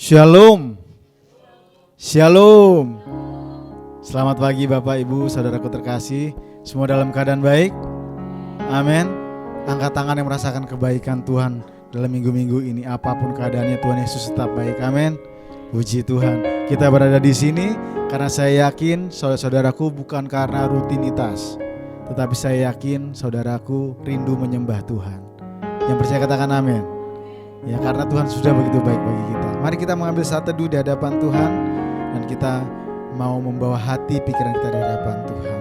Shalom. Shalom. Selamat pagi Bapak Ibu, saudaraku terkasih. Semua dalam keadaan baik? Amin. Angkat tangan yang merasakan kebaikan Tuhan dalam minggu-minggu ini. Apapun keadaannya, Tuhan Yesus tetap baik. Amin. Puji Tuhan. Kita berada di sini karena saya yakin saudara-saudaraku bukan karena rutinitas, tetapi saya yakin saudaraku rindu menyembah Tuhan. Yang percaya katakan amin. Ya, karena Tuhan sudah begitu baik bagi kita. Mari kita mengambil saat teduh di hadapan Tuhan, dan kita mau membawa hati pikiran kita di hadapan Tuhan.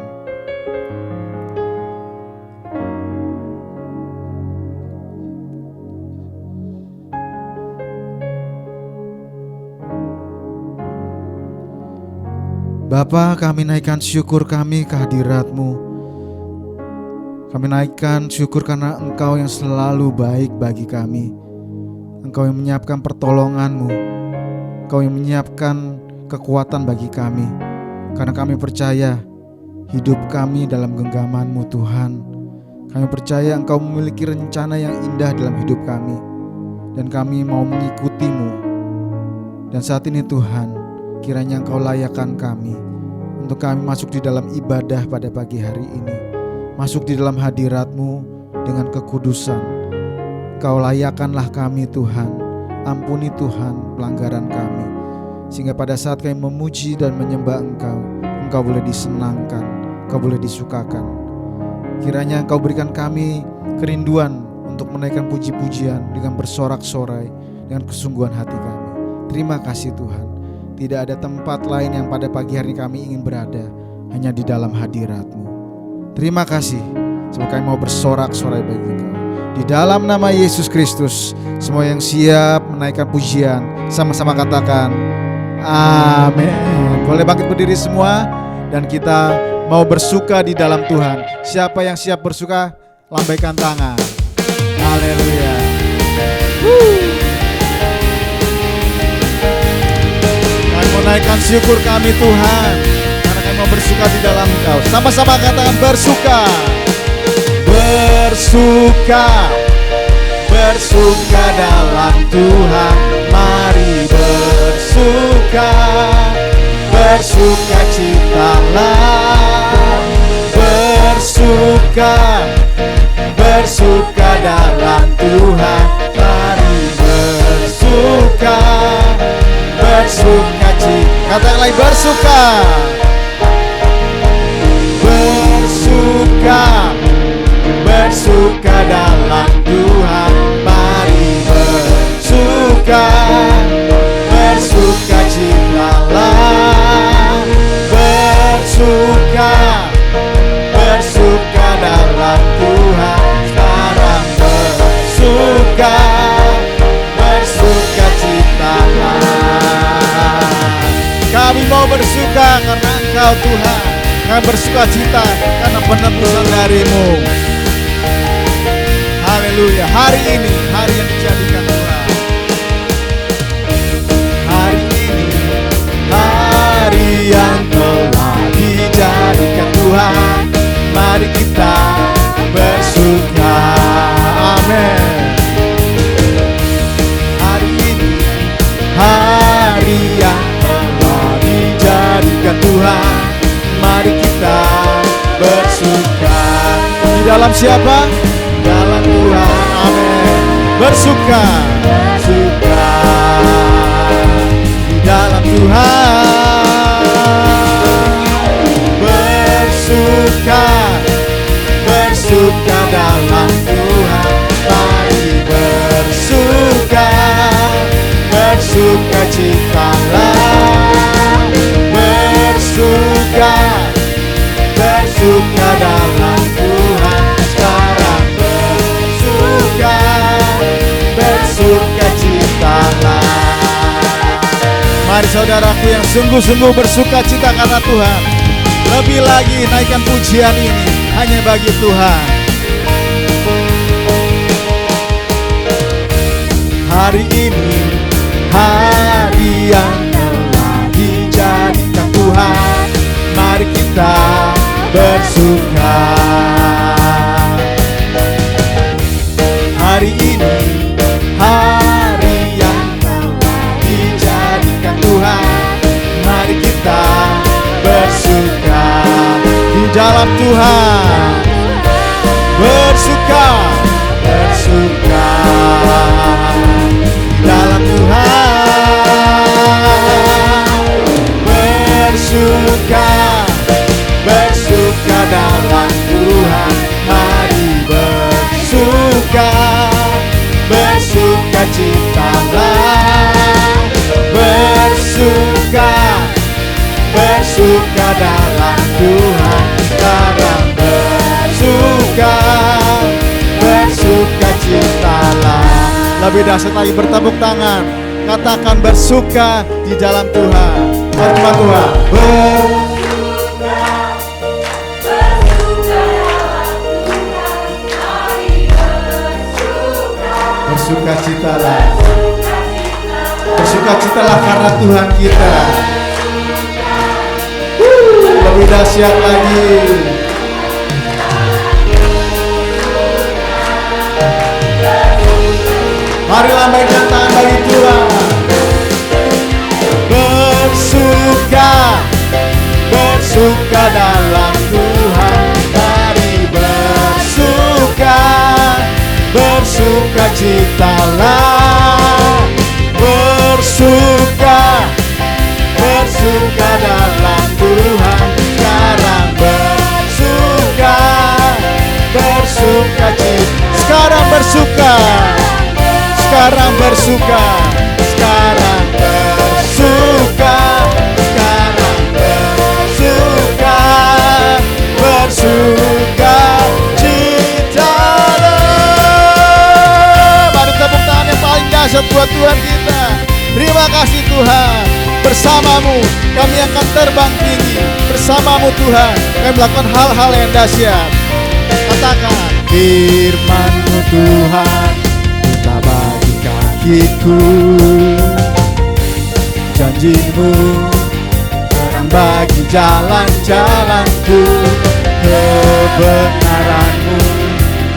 Bapa, kami naikkan syukur kami ke hadirat-Mu. Kami naikkan syukur karena Engkau yang selalu baik bagi kami. Engkau yang menyiapkan pertolongan-Mu, Engkau yang menyiapkan kekuatan bagi kami. Karena kami percaya hidup kami dalam genggaman-Mu Tuhan. Kami percaya Engkau memiliki rencana yang indah dalam hidup kami, dan kami mau mengikuti-Mu. Dan saat ini Tuhan, kiranya Engkau layakkan kami untuk kami masuk di dalam ibadah pada pagi hari ini, masuk di dalam hadirat-Mu dengan kekudusan. Kau layakkanlah kami Tuhan. Ampuni Tuhan pelanggaran kami, sehingga pada saat kami memuji dan menyembah Engkau, Engkau boleh disenangkan, Engkau boleh disukakan. Kiranya Engkau berikan kami kerinduan untuk menaikkan puji-pujian dengan bersorak-sorai, dengan kesungguhan hati kami. Terima kasih Tuhan. Tidak ada tempat lain yang pada pagi hari kami ingin berada, hanya di dalam hadirat-Mu. Terima kasih sebab kami mau bersorak-sorai bagi Engkau. Di dalam nama Yesus Kristus, semua yang siap menaikkan pujian sama-sama katakan amin. Boleh bangkit berdiri semua, dan kita mau bersuka di dalam Tuhan. Siapa yang siap bersuka, lambaikan tangan. Haleluya. Kami mau naikkan syukur kami Tuhan, karena kami mau bersuka di dalam Engkau. Sama-sama katakan bersuka. Bersuka, bersuka dalam Tuhan. Mari bersuka, bersuka citalah. Bersuka, bersuka dalam Tuhan. Mari bersuka, bersuka cita. Katakan lagi bersuka. Bersuka, bersuka dalam Tuhan. Mari bersuka, bersuka citalah. Bersuka, bersuka dalam Tuhan. Sekarang bersuka, bersuka citalah. Kami mau bersuka karena Engkau Tuhan. Kami bersuka cita karena penebusan dari-Mu. Haleluya. Hari ini hari yang dijadikan Tuhan. Hari ini hari yang telah dijadikan Tuhan. Mari kita bersuka. Amin. Hari ini hari yang telah dijadikan Tuhan. Mari kita bersuka. Di dalam siapa? Dalam Tuhan, amin. Bersuka, bersuka di dalam Tuhan. Bersuka, bersuka dalam Tuhan. Mari bersuka, bersuka citalah. Bersuka, bersuka dalam Tuhan. Sekarang bersuka, bersuka citalah. Mari saudaraku yang sungguh-sungguh bersuka cita karena Tuhan. Lebih lagi naikkan pujian ini hanya bagi Tuhan. Hari ini hari yang telah dijadikan Tuhan. Mari kita bersuka. Hari ini hari yang telah dijadikan dalam Tuhan. Bersuka, bersuka dalam Tuhan. Bersuka, bersuka dalam Tuhan. Mari bersuka, bersuka citalah. Bersuka, bersuka dalam Tuhan. Sekarang bersuka, bersuka citalah. Lebih dahsyat lagi, bertepuk tangan, katakan bersuka di dalam Tuhan. Firman Tuhan, bersuka, bersuka dalam Tuhan. Mari bersuka, bersuka citalah. Bersuka citalah karena Tuhan kita. Lebih dahsyat lagi. Mari lambaikan tangan bagi Tuhan. Bersuka, bersuka dalam Tuhan. Mari bersuka, bersuka citalah. Bersuka, bersuka dalam Tuhan. Sekarang bersuka, bersuka cita. Sekarang bersuka, sekarang bersuka, sekarang bersuka, sekarang bersuka, bersuka citalah. Mari tepuk tangan yang paling dahsyat buat Tuhan kita. Terima kasih Tuhan. Bersamamu kami akan terbang tinggi. Bersamamu Tuhan kami melakukan hal-hal yang dahsyat. Katakan, firman-Mu Tuhan cinta bagi kakiku. Janji-Mu terang bagi jalan-jalanku. Kebenaran-Mu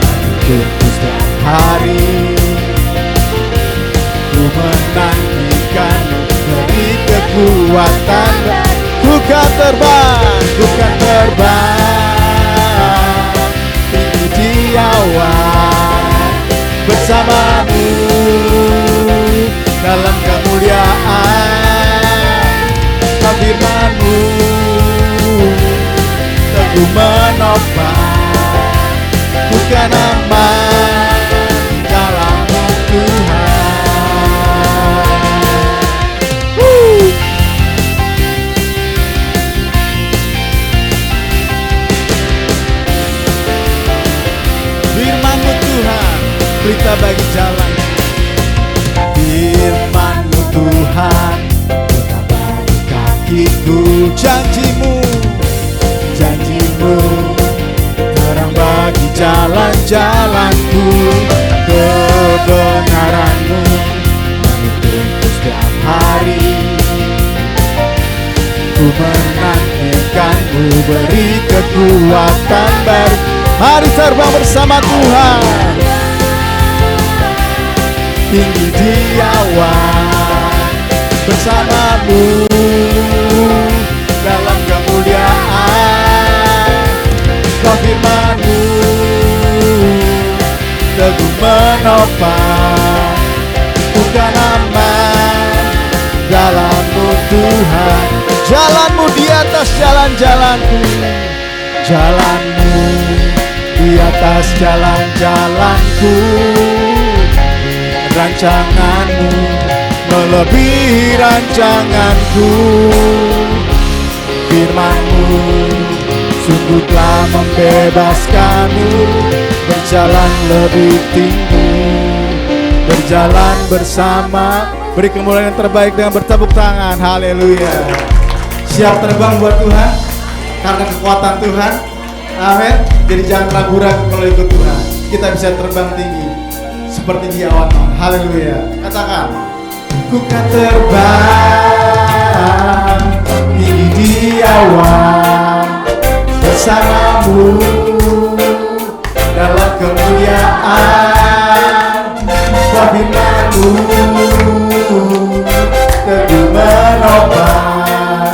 menuntutku setiap hari. Ku menantikan-Mu, beri kekuatan. Bukan terbang, bukan terbang tinggi di awan. Bersama-Mu dalam kemuliaan. Firman-Mu teguh menopang. Bukan aman dalam-Mu Tuhan. Firman-Mu Tuhan, berita bagi jalan. Firman-Mu Tuhan, berita bagi kakiku. Janji-Mu, janji-Mu terang bagi jalan-jalanku. Kebenaran-Mu menuntutku setiap hari. Ku menantikan-Mu, beri kekuatan baru. Mari terbang bersama Tuhan, tinggi di awan. Bersama-Mu dalam kemuliaan. Kau firman-Mu teguh menopang. Bukan aman dalam-Mu Tuhan. Jalan-Mu di atas jalan-jalanku. Jalan-Mu di atas jalan-jalanku. Rancangan-Mu melebihi rancanganku. Firman-Mu sungguh telah membebaskanku. Berjalan lebih tinggi, berjalan bersama. Beri kemuliaan yang terbaik dengan bertepuk tangan. Haleluya. Siap terbang buat Tuhan karena kekuatan Tuhan. Amin. Jadi jangan ragu-ragu kalau ikut Tuhan. Kita bisa terbang tinggi seperti di awan. Haleluya. Katakan, ku kan terbang tinggi di awan. Bersama-Mu dalam kemuliaan. Firman-Mu teguh menopang.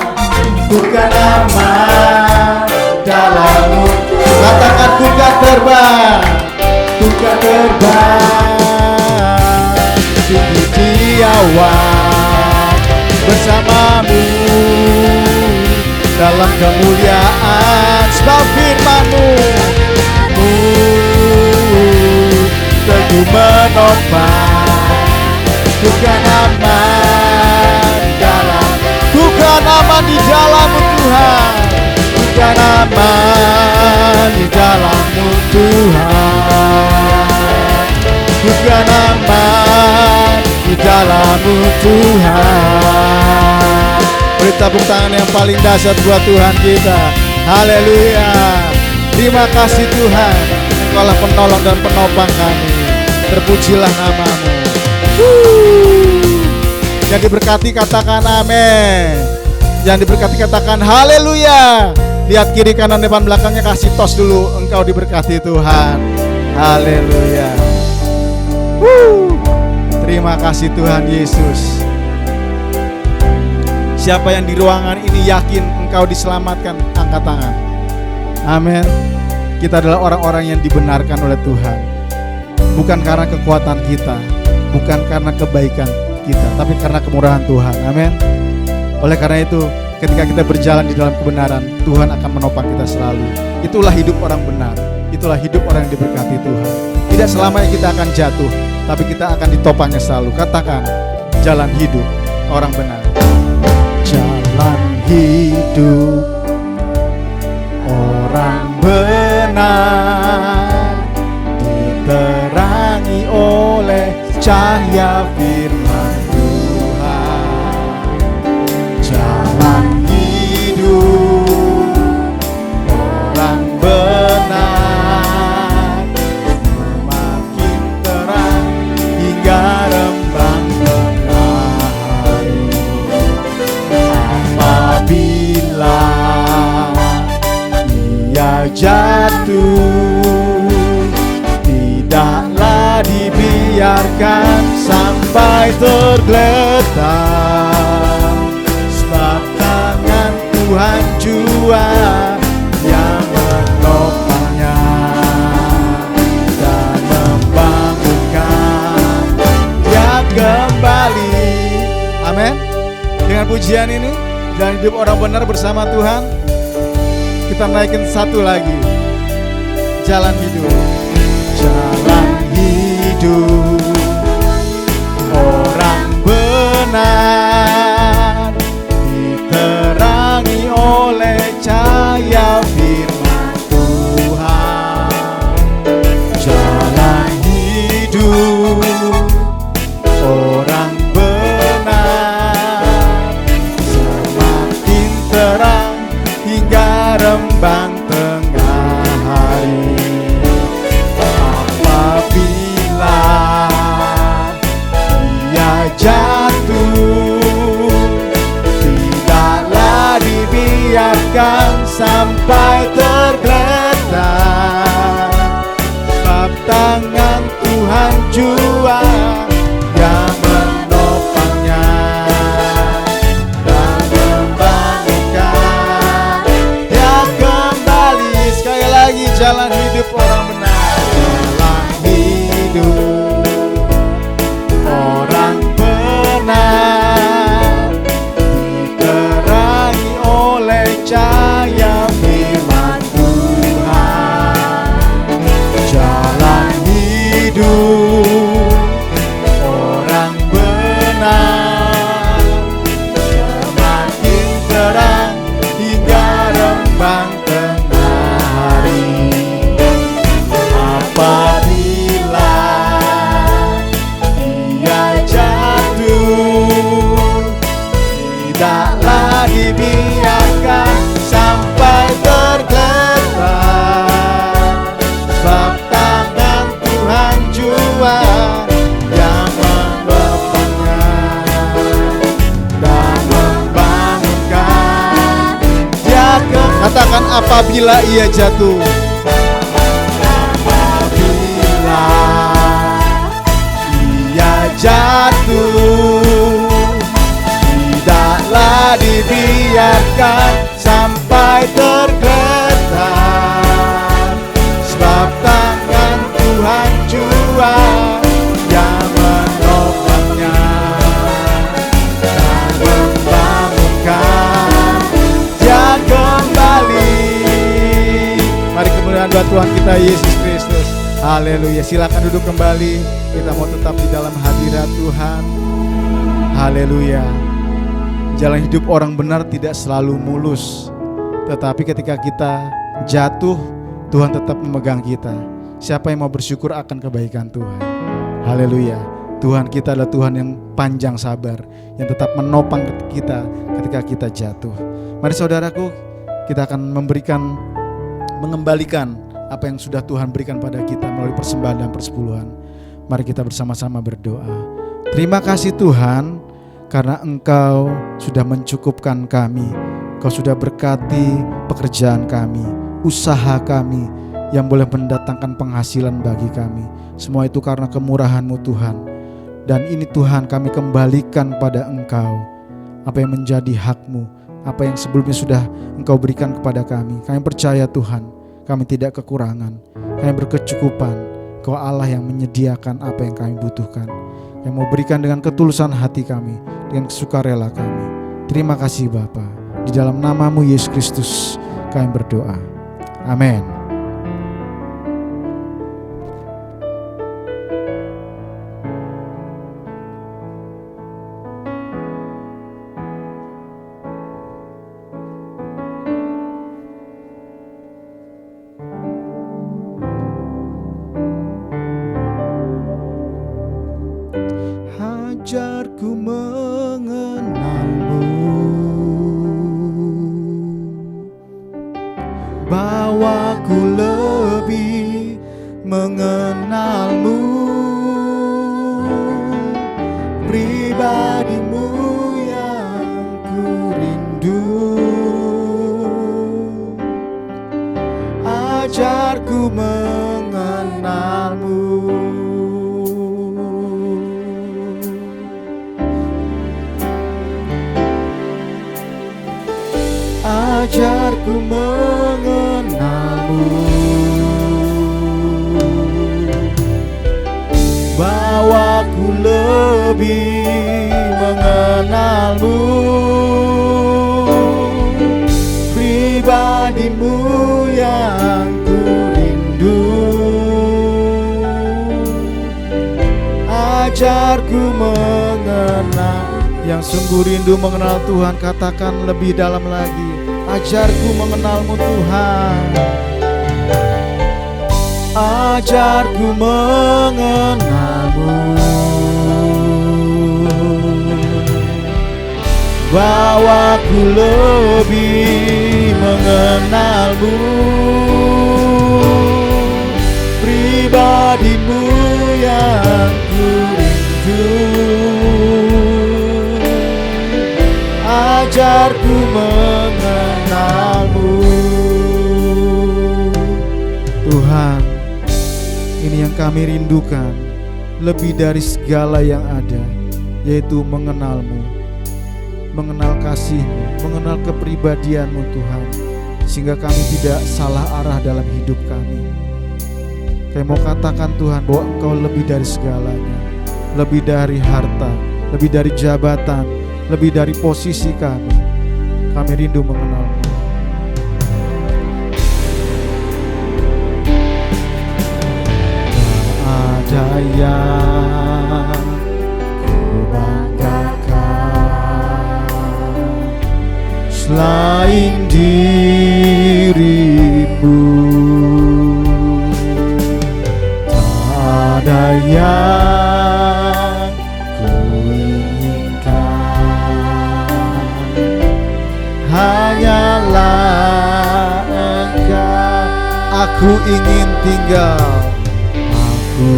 Bukan aman dalam terbang, ku kan terbang tinggi di awan bersamamu dalam kemuliaan. Sebab firman-Mu teguh menopang, ku kan aman di dalam, ku kan aman di dalam-Mu Tuhan, ku kan aman di dalam-Mu Tuhan, ku kan aman di dalam-Mu Tuhan. Beri tepuk tangan yang paling dahsyat buat Tuhan kita. Haleluya. Terima kasih Tuhan, Engkaulah penolong dan penopang kami. Terpujilah nama-Mu. Yang diberkati katakan amin. Yang diberkati katakan haleluya. Lihat kiri kanan depan belakangnya, kasih tos dulu. Engkau diberkati Tuhan. Haleluya. Terima kasih Tuhan Yesus. Siapa yang di ruangan ini yakin engkau diselamatkan, angkat tangan. Amin. Kita adalah orang-orang yang dibenarkan oleh Tuhan, bukan karena kekuatan kita, bukan karena kebaikan kita, tapi karena kemurahan Tuhan. Amin. Oleh karena itu, ketika kita berjalan di dalam kebenaran, Tuhan akan menopang kita selalu. Itulah hidup orang benar, itulah hidup orang yang diberkati Tuhan. Tidak selamanya kita akan jatuh, tapi kita akan ditopangnya selalu. Katakan, jalan hidup orang benar. Jalan hidup orang benar diterangi oleh cahaya firman Tuhan. Jalan hidup orang benar semakin terang hingga rembang tengah hari. Apabila ia jatuh, tidaklah dibiarkan sampai tergeletak, sebab tangan Tuhan jua yang menopangnya dan membangunkan dia kembali. Amin. Dengan pujian ini, jalan hidup orang benar bersama Tuhan, kita naikin satu lagi. Jalan hidup. Jalan hidup orang benar diterangi oleh cahaya firman Tuhan. Jalan hidup orang benar semakin terang hingga rembang tengah hari. Apabila ia jatuh, tidaklah dibiarkan sampai tergeletak, sebab tangan Tuhan jua yang menopangnya dan membangunkan dia kembali. Sekali lagi, jalan hidup orang benar. Jalan hidup orang benar diterangi oleh cahaya firman Tuhan. Jalan hidup orang benar semakin terang hingga rembang tengah hari. Apabila ia jatuh, tidaklah dibiarkan sampai tergeletak, sebab tangan Tuhan jua yang menopangnya dan membangunkan dia katakan apabila ia jatuh. Apabila ia jatuh, tidaklah dibiarkan sampai tergeletak, sebab Haleluya Yesus Kristus. Haleluya. Silakan duduk kembali. Kita mau tetap di dalam hadirat Tuhan. Haleluya. Jalan hidup orang benar tidak selalu mulus, tetapi ketika kita jatuh, Tuhan tetap memegang kita. Siapa yang mau bersyukur akan kebaikan Tuhan? Haleluya. Tuhan kita adalah Tuhan yang panjang sabar, yang tetap menopang kita ketika kita jatuh. Mari saudaraku, kita akan mengembalikan apa yang sudah Tuhan berikan pada kita melalui persembahan dan persepuluhan. Mari kita bersama-sama berdoa. Terima kasih Tuhan, karena Engkau sudah mencukupkan kami. Engkau sudah berkati pekerjaan kami, usaha kami yang boleh mendatangkan penghasilan bagi kami. Semua itu karena kemurahan-Mu Tuhan. Dan ini Tuhan kami kembalikan pada Engkau apa yang menjadi hak-Mu, apa yang sebelumnya sudah Engkau berikan kepada kami. Kami percaya Tuhan, kami tidak kekurangan, kami berkecukupan. Engkau Allah yang menyediakan apa yang kami butuhkan, yang mau berikan dengan ketulusan hati kami, dengan sukarela kami. Terima kasih Bapa. Di dalam nama-Mu Yesus Kristus kami berdoa. Amin. Ajarku mengenal-Mu, bawaku lebih mengenal-Mu, pribadi-Mu yang ku rindu. Ajarku mengenal-Mu, ajarku mengenal-Mu, bawaku lebih mengenal-Mu, pribadi-Mu yang ku rindu. Ajarku mengenal. Yang sungguh rindu mengenal Tuhan, katakan lebih dalam lagi. Ajarku mengenal-Mu Tuhan. Ajarku mengenal-Mu, bawaku lebih mengenal-Mu, pribadi-Mu yang ku rindu. Ajarku mengenal-Mu. Tuhan, ini yang kami rindukan lebih dari segala yang ada, yaitu mengenal-Mu, mengenal kasih-Mu, mengenal kepribadian-Mu Tuhan, sehingga kami tidak salah arah dalam hidup kami. Kami mau katakan Tuhan bahwa Engkau lebih dari segalanya, lebih dari harta, lebih dari jabatan, lebih dari posisi kami. Kami rindu mengenal-Mu. Tak ada yang ku banggakan selain diri-Mu. Tak ada yang hanyalah Engkau. Aku ingin tinggal, aku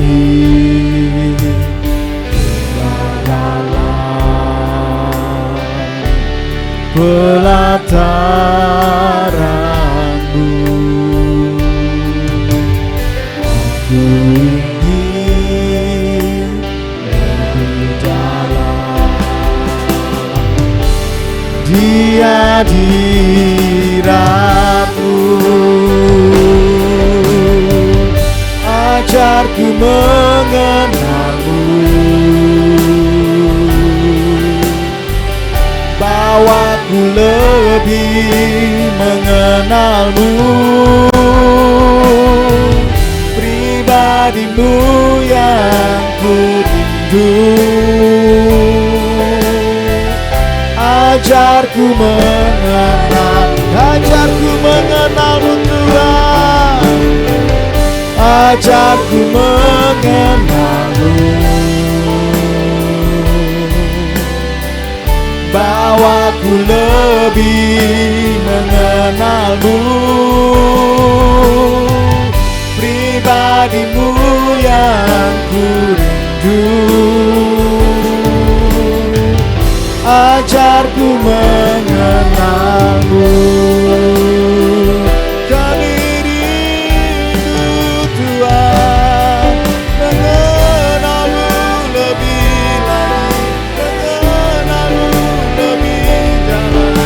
ingin tinggal dalam pelataran-Mu. Aku ingin lebih dalam di hadirat-Mu. Ajarku mengenal-Mu, bawaku lebih mengenal-Mu, pribadimu yang ku rindu. Ajarku mengenalmu Tuhan. Ajarku mengenalmu, bawaku lebih mengenalmu, pribadimu yang ku rindu. Ajarku mengenalmu. Kami rindu Tuhan, mengenalmu lebih lagi, mengenalmu lebih dalam.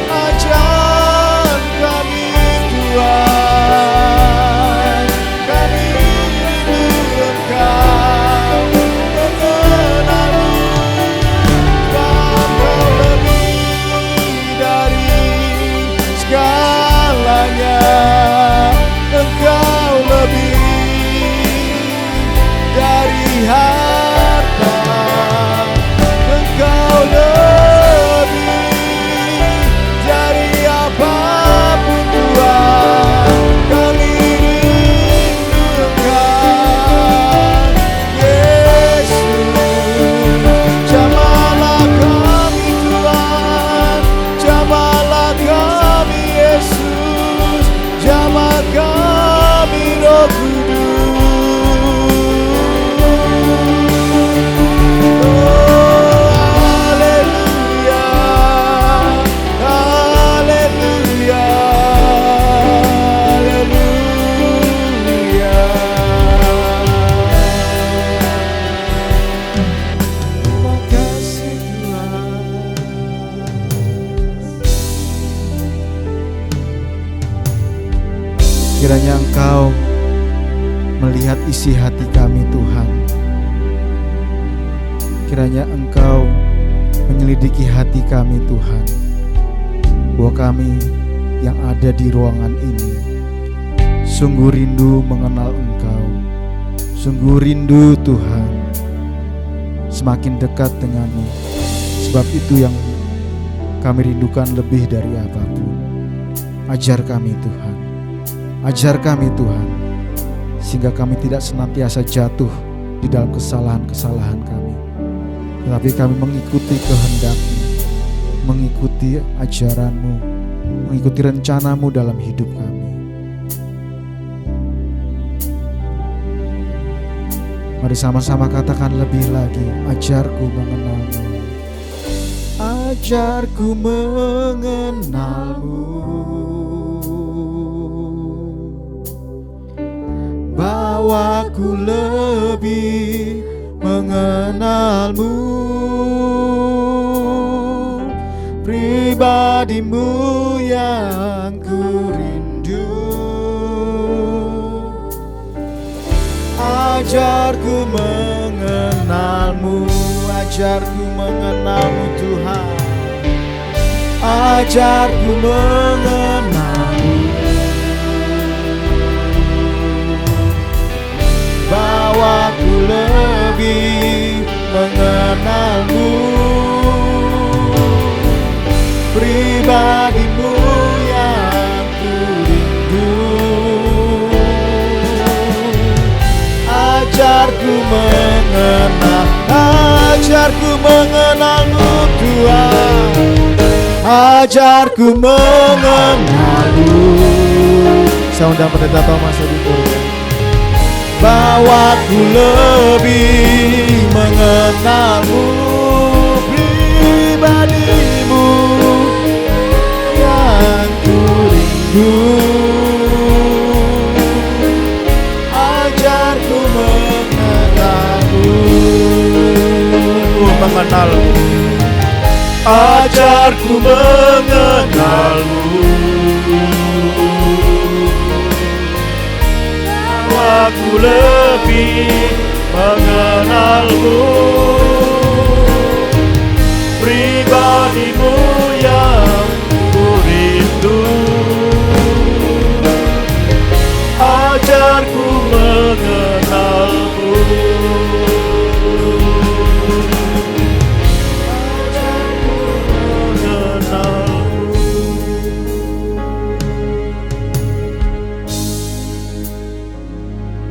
Ajar kami Tuhan, kami rindu Engkau, mengenalmu. Engkau lebih dari segalanya, Engkau lebih dari harta, Engkau lebih dari apapun Tuhan. Kami rindu Engkau, Yesus. Jamahlah kami Tuhan, jamahlah kami Yesus, jamah kami Roh Kudus. Oh, haleluya, haleluya, haleluya. Terima kasih Tuhan. Kiranya Engkau melihat isi hati kami Tuhan. Kiranya Engkau menyelidiki hati kami Tuhan, bahwa kami yang ada di ruangan ini sungguh rindu mengenal Engkau, sungguh rindu Tuhan semakin dekat denganmu. Sebab itu yang kami rindukan lebih dari apapun. Ajar kami Tuhan, ajar kami Tuhan, sehingga kami tidak senantiasa jatuh di dalam kesalahan-kesalahan kami, tetapi kami mengikuti kehendak-Mu, mengikuti ajaran-Mu, mengikuti rencana-Mu dalam hidup kami. Mari sama-sama katakan lebih lagi, ajarku mengenal-Mu. Ajarku mengenal-Mu, bawaku lebih mengenal-Mu, pribadimu yang ku rindu. Ajarku mengenal-Mu, ajarku mengenal-Mu Tuhan. Ajarku mengenal-Mu, bawaku lebih mengenal-Mu, pribadimu yang ku rindu. Ajarku mengenal-Mu Tuhan. Ajarku mengenal-Mu. Saya undang pendeta Thomas di purga. Bawaku lebih mengenal-Mu, pribadimu yang ku rindu. Ajarku mengenal-Mu, mengenal-Mu. Ajarku mengenal-Mu, aku lebih mengenal-Mu, pribadimu yang ku rindu. Ajarku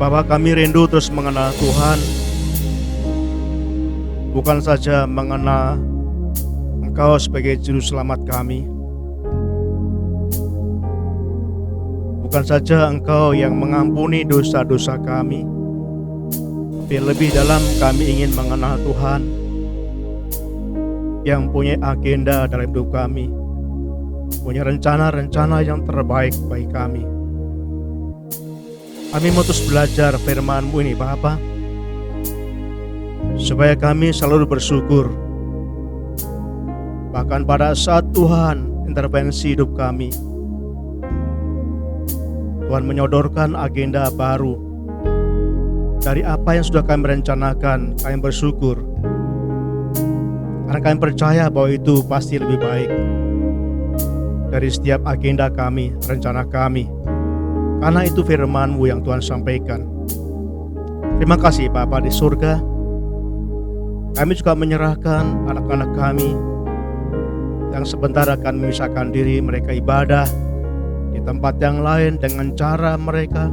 Bapak, kami rindu terus mengenal Tuhan, bukan saja mengenal Engkau sebagai juru selamat kami, bukan saja Engkau yang mengampuni dosa-dosa kami, tapi lebih dalam kami ingin mengenal Tuhan yang punya agenda dalam hidup kami, punya rencana-rencana yang terbaik bagi kami. Kami mau terus belajar firman-Mu ini Bapa, supaya kami selalu bersyukur. Bahkan pada saat Tuhan intervensi hidup kami, Tuhan menyodorkan agenda baru dari apa yang sudah kami rencanakan, kami bersyukur. Karena kami percaya bahwa itu pasti lebih baik dari setiap agenda kami, rencana kami. Karena itu firman-Mu yang Tuhan sampaikan. Terima kasih Bapa di surga. Kami juga menyerahkan anak-anak kami yang sebentar akan memisahkan diri mereka ibadah di tempat yang lain dengan cara mereka.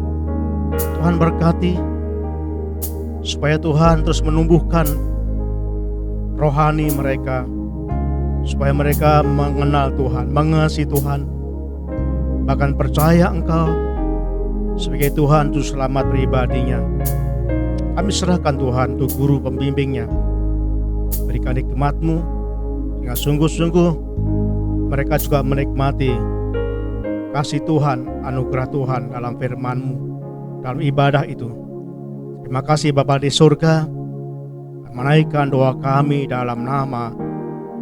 Tuhan berkati supaya Tuhan terus menumbuhkan rohani mereka, supaya mereka mengenal Tuhan, mengasihi Tuhan, bahkan percaya Engkau sebagai Tuhan Juru Selamat pribadinya. Kami serahkan Tuhan untuk guru pembimbingnya. Berikan hikmat-Mu dengan sungguh-sungguh mereka juga menikmati kasih Tuhan, anugerah Tuhan dalam firman-Mu, dalam ibadah itu. Terima kasih Bapa di surga. Menaikkan doa kami dalam nama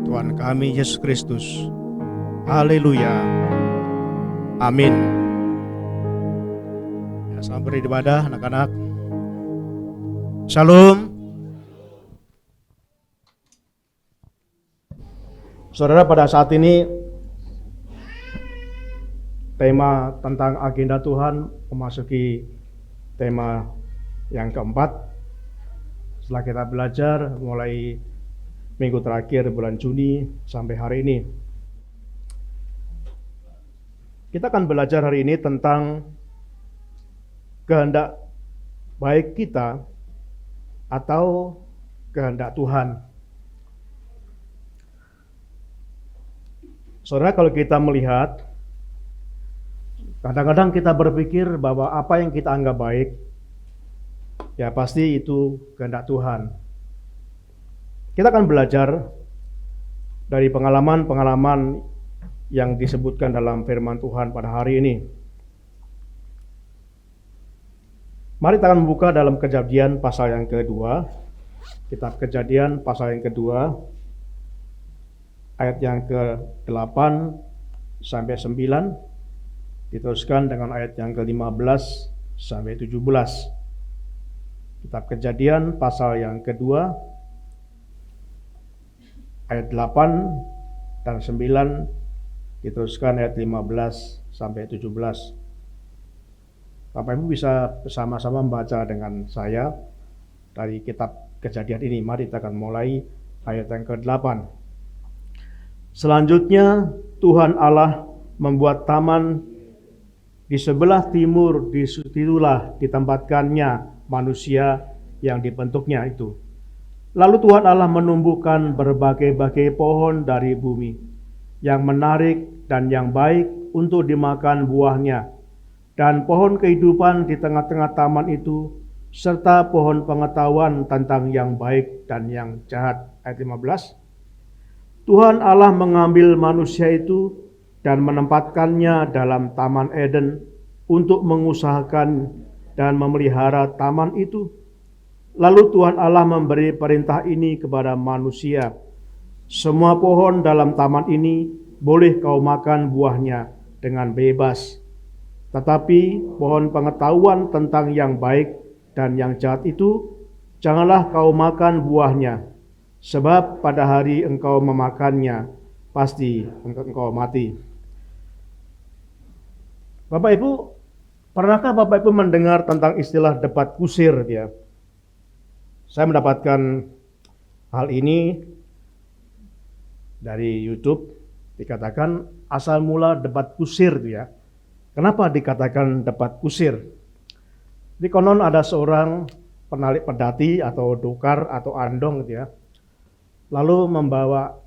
Tuhan kami Yesus Kristus. Haleluya. Amin. Selamat beribadah anak-anak. Shalom. Saudara, pada saat ini tema tentang agenda Tuhan memasuki tema yang keempat. Setelah kita belajar mulai minggu terakhir bulan Juni sampai hari ini, kita akan belajar hari ini tentang kehendak baik kita atau kehendak Tuhan. Saudara, kalau kita melihat, kadang-kadang kita berpikir bahwa apa yang kita anggap baik, ya pasti itu kehendak Tuhan. Kita akan belajar dari pengalaman-pengalaman yang disebutkan dalam firman Tuhan pada hari ini. Mari kita akan membuka dalam Kejadian pasal yang kedua. Kitab Kejadian pasal yang kedua, ayat yang ke-8 sampai 9, diteruskan dengan ayat yang ke-15 sampai 17. Kitab Kejadian pasal yang kedua, ayat 8 dan 9, diteruskan ayat 15 sampai 17. Bapak Ibu bisa bersama-sama membaca dengan saya dari kitab Kejadian ini. Mari kita akan mulai ayat yang ke-8. Selanjutnya Tuhan Allah membuat taman di sebelah timur, disitulah ditempatkannya manusia yang dibentuknya itu. Lalu Tuhan Allah menumbuhkan berbagai-bagai pohon dari bumi yang menarik dan yang baik untuk dimakan buahnya, dan pohon kehidupan di tengah-tengah taman itu, serta pohon pengetahuan tentang yang baik dan yang jahat. Ayat 15. Tuhan Allah mengambil manusia itu dan menempatkannya dalam Taman Eden untuk mengusahakan dan memelihara taman itu. Lalu Tuhan Allah memberi perintah ini kepada manusia: semua pohon dalam taman ini boleh kau makan buahnya dengan bebas, tetapi pohon pengetahuan tentang yang baik dan yang jahat itu janganlah kau makan buahnya, sebab pada hari engkau memakannya pasti engkau mati. Bapak Ibu, pernahkah Bapak Ibu mendengar tentang istilah debat kusir ya? Saya mendapatkan hal ini dari YouTube. Dikatakan asal mula debat kusir ya. Kenapa dikatakan debat kusir? Di konon ada seorang penalik pedati atau dokar atau andong gitu ya. Lalu membawa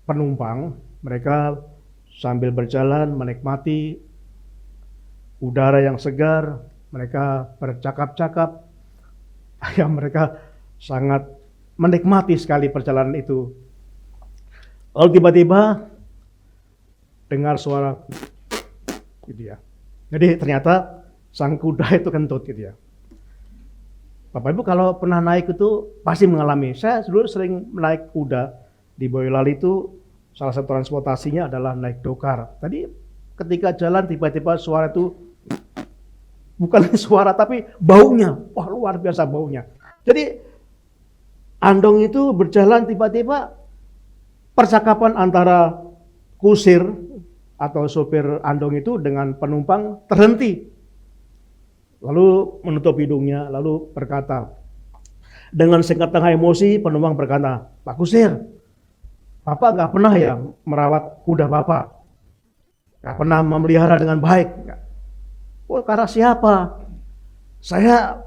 penumpang, mereka sambil berjalan menikmati udara yang segar, mereka bercakap-cakap, ya mereka sangat menikmati sekali perjalanan itu. Lalu tiba-tiba dengar suara gitu ya. Jadi ternyata sang kuda itu kentut gitu ya. Bapak Ibu kalau pernah naik itu pasti mengalami. Saya dulu sering naik kuda di Boyolali itu, salah satu transportasinya adalah naik dokar. Tadi ketika jalan tiba-tiba suara itu, bukan suara tapi baunya, wah luar biasa baunya. Jadi andong itu berjalan tiba-tiba percakapan antara kusir atau sopir andong itu dengan penumpang terhenti. Lalu menutup hidungnya, lalu berkata, dengan setengah emosi penumpang berkata, Pak Kusir, Bapak nggak pernah ya merawat kuda Bapak? Nggak pernah memelihara dengan baik? Oh, karena siapa? Saya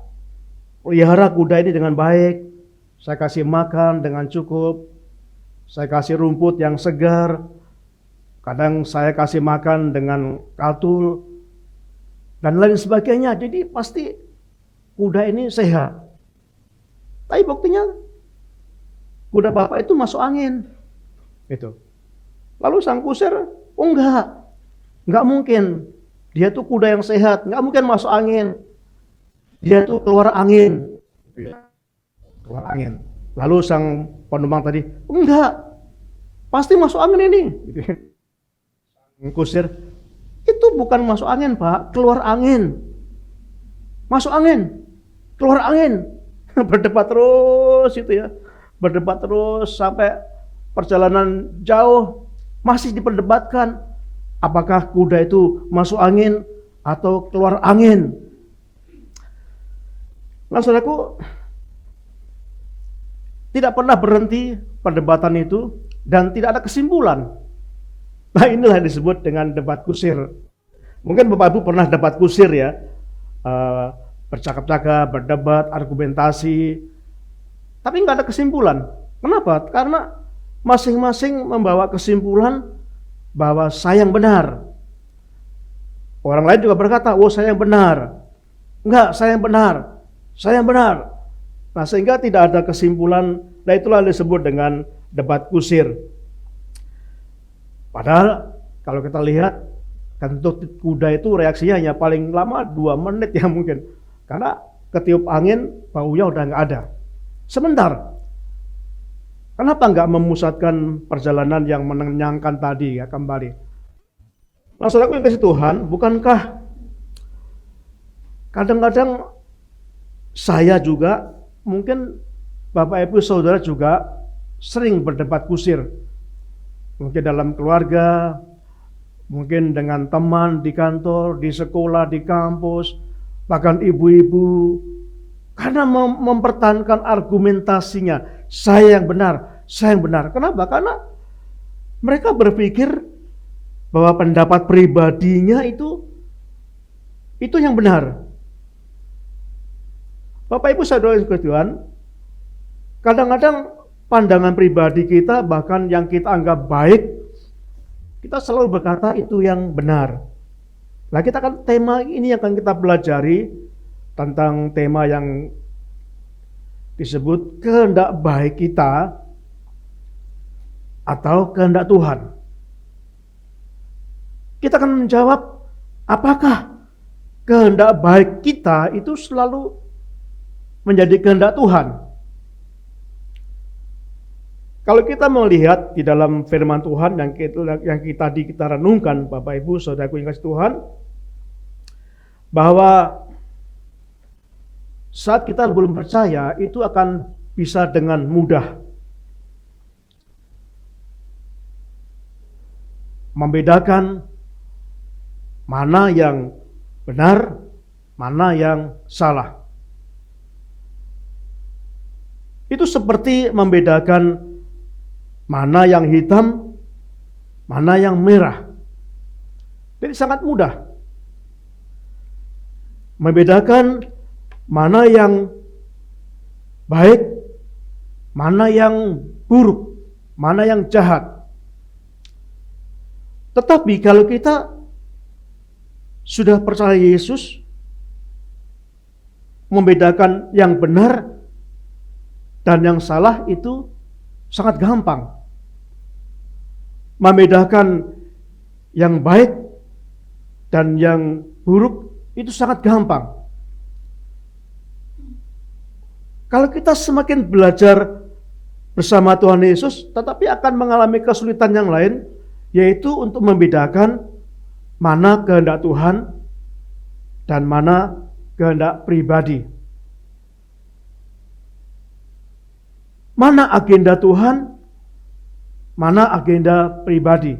pelihara kuda ini dengan baik, saya kasih makan dengan cukup, saya kasih rumput yang segar, kadang saya kasih makan dengan katul, dan lain sebagainya. Jadi pasti kuda ini sehat. Tapi buktinya kuda Bapak itu masuk angin. Itu. Lalu sang kusir, oh enggak mungkin. Dia tuh kuda yang sehat, enggak mungkin masuk angin. Dia tuh keluar angin. Keluar angin. Lalu sang penumpang tadi, enggak, pasti masuk angin ini. Sang kusir, itu bukan masuk angin Pak, keluar angin. Masuk angin, keluar angin. Berdebat terus itu ya. Berdebat terus sampai perjalanan jauh masih diperdebatkan. Apakah kuda itu masuk angin atau keluar angin? Nah saudaraku, tidak pernah berhenti perdebatan itu dan tidak ada kesimpulan. Nah inilah yang disebut dengan debat kusir. Mungkin Bapak Ibu pernah debat kusir ya, bercakap-cakap, berdebat, argumentasi, tapi nggak ada kesimpulan. Kenapa? Karena masing-masing membawa kesimpulan bahwa saya yang benar. Orang lain juga berkata, oh saya yang benar. Enggak, saya yang benar. Saya yang benar. Nah sehingga tidak ada kesimpulan. Nah itulah yang disebut dengan debat kusir. Padahal kalau kita lihat kentut kuda itu reaksinya hanya paling lama 2 menit ya mungkin. Karena ketiup angin baunya udah nggak ada. Sebentar. Kenapa nggak memusatkan perjalanan yang mengenyangkan tadi ya kembali? Nah saudaraku yang kasih Tuhan, bukankah kadang-kadang saya juga, mungkin Bapak Ibu Saudara juga sering berdebat kusir. Mungkin dalam keluarga, mungkin dengan teman di kantor, di sekolah, di kampus, bahkan ibu-ibu. Karena mempertahankan argumentasinya, saya yang benar, saya yang benar. Kenapa? Karena mereka berpikir bahwa pendapat pribadinya itu yang benar. Bapak Ibu Saudara sekalian, kadang-kadang pandangan pribadi kita, bahkan yang kita anggap baik, kita selalu berkata itu yang benar. Nah kita kan tema ini akan kita pelajari tentang tema yang disebut kehendak baik kita atau kehendak Tuhan. Kita akan menjawab apakah kehendak baik kita itu selalu menjadi kehendak Tuhan. Kalau kita melihat di dalam firman Tuhan yang kita renungkan, Bapak Ibu Saudaraku yang kasih Tuhan, bahwa saat kita belum percaya itu akan bisa dengan mudah membedakan mana yang benar, mana yang salah. Itu seperti membedakan mana yang hitam, mana yang merah. Jadi sangat mudah membedakan mana yang baik, mana yang buruk, mana yang jahat. Tetapi kalau kita sudah percaya Yesus, membedakan yang benar dan yang salah itu sangat gampang. Membedakan yang baik dan yang buruk itu sangat gampang. Kalau kita semakin belajar bersama Tuhan Yesus, tetapi akan mengalami kesulitan yang lain, yaitu untuk membedakan mana kehendak Tuhan dan mana kehendak pribadi. Mana agenda Tuhan, mana agenda pribadi.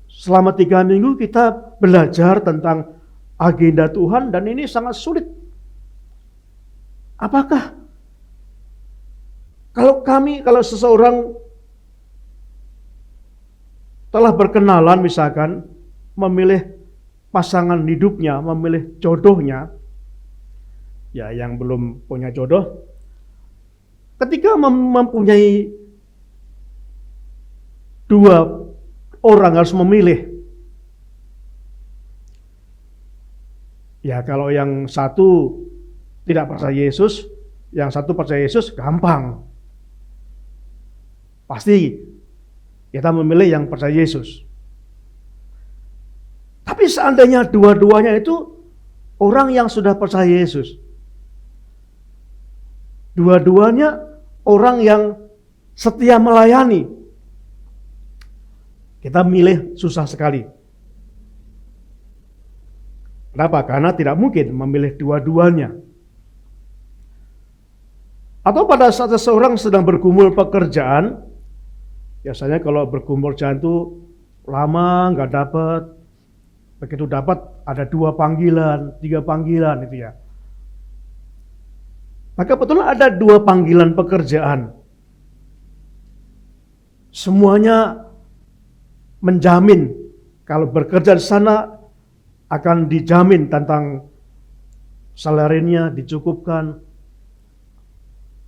Selama 3 minggu kita belajar tentang agenda Tuhan dan ini sangat sulit. Apakah kalau seseorang telah berkenalan misalkan memilih pasangan hidupnya, memilih jodohnya, ya yang belum punya jodoh, ketika mempunyai 2 orang harus memilih. Ya kalau yang satu tidak percaya Yesus, yang satu percaya Yesus, gampang. Pasti kita memilih yang percaya Yesus. Tapi seandainya dua-duanya itu orang yang sudah percaya Yesus, dua-duanya orang yang setia melayani, kita milih susah sekali. Kenapa? Karena tidak mungkin memilih dua-duanya. Atau pada saat seseorang sedang bergumul pekerjaan, biasanya kalau bergumul pekerjaan itu lama nggak dapat, begitu dapat ada 2 panggilan, 3 panggilan itu ya. Maka betul ada 2 panggilan pekerjaan. Semuanya menjamin kalau bekerja di sana akan dijamin tentang salarinya dicukupkan.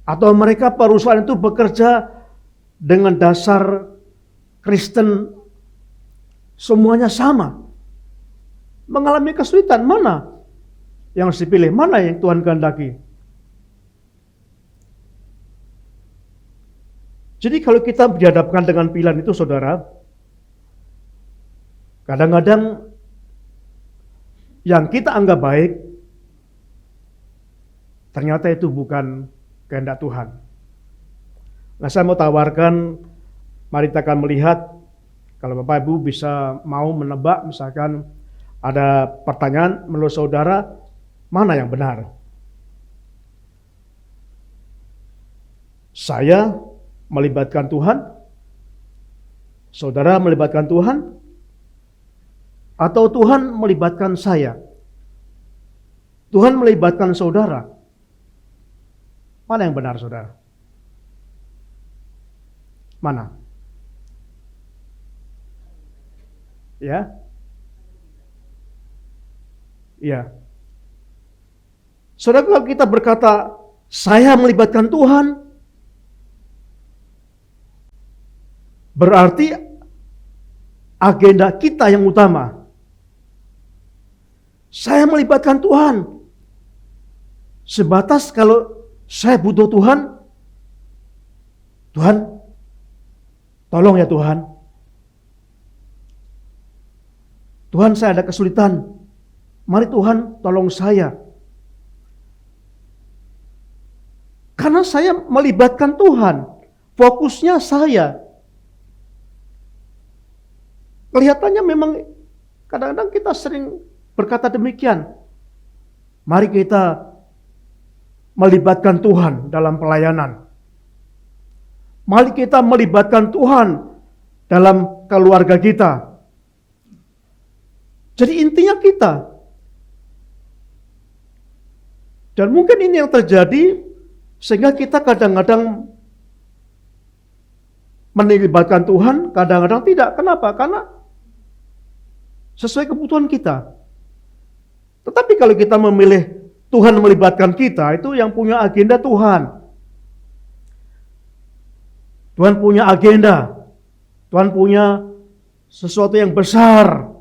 Atau mereka perusahaan itu bekerja dengan dasar Kristen, semuanya sama. Mengalami kesulitan, mana yang harus dipilih, mana yang Tuhan kehendaki. Jadi kalau kita dihadapkan dengan pilihan itu saudara, kadang-kadang yang kita anggap baik, ternyata itu bukan kehendak Tuhan. Nah, saya mau tawarkan, mari kita akan melihat, kalau Bapak Ibu bisa mau menebak, misalkan ada pertanyaan menurut saudara, mana yang benar? Saya melibatkan Tuhan, saudara melibatkan Tuhan, atau Tuhan melibatkan saya? Tuhan melibatkan saudara. Mana yang benar, saudara? Mana? Ya? Iya. Saudara, kalau kita berkata, saya melibatkan Tuhan, berarti agenda kita yang utama. Saya melibatkan Tuhan. Sebatas kalau saya butuh Tuhan, Tuhan, tolong ya Tuhan. Tuhan, saya ada kesulitan. Mari Tuhan tolong saya. Karena saya melibatkan Tuhan. Fokusnya saya. Kelihatannya memang kadang-kadang kita sering berkata demikian. Mari kita melibatkan Tuhan dalam pelayanan. Mari kita melibatkan Tuhan dalam keluarga kita. Jadi intinya kita. Dan mungkin ini yang terjadi sehingga kita kadang-kadang melibatkan Tuhan, kadang-kadang tidak. Kenapa? Karena sesuai kebutuhan kita. Tetapi kalau kita memilih Tuhan melibatkan kita, itu yang punya agenda Tuhan. Tuhan punya agenda. Tuhan punya sesuatu yang besar.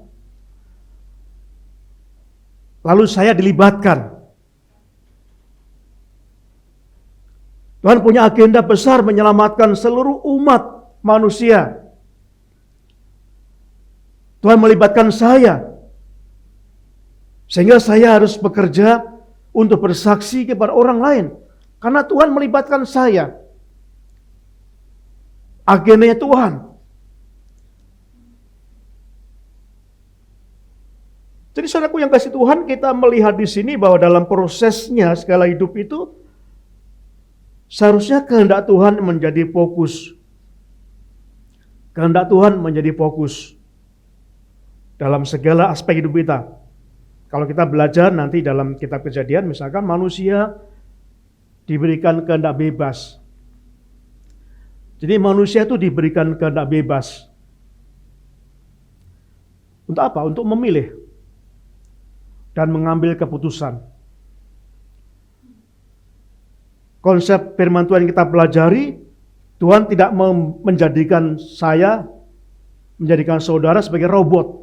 Lalu saya dilibatkan. Tuhan punya agenda besar menyelamatkan seluruh umat manusia. Tuhan melibatkan saya. Sehingga saya harus bekerja untuk bersaksi kepada orang lain. Karena Tuhan melibatkan saya. Agendanya Tuhan. Jadi saudaraku yang kasih Tuhan, kita melihat di sini bahwa dalam prosesnya segala hidup itu seharusnya kehendak Tuhan menjadi fokus. Kehendak Tuhan menjadi fokus dalam segala aspek hidup kita. Kalau kita belajar nanti dalam kitab Kejadian, misalkan manusia diberikan kehendak bebas. Jadi manusia itu diberikan kehendak bebas. Untuk apa? Untuk memilih dan mengambil keputusan. Konsep firman Tuhan yang kita pelajari, Tuhan tidak menjadikan saya, menjadikan saudara sebagai robot.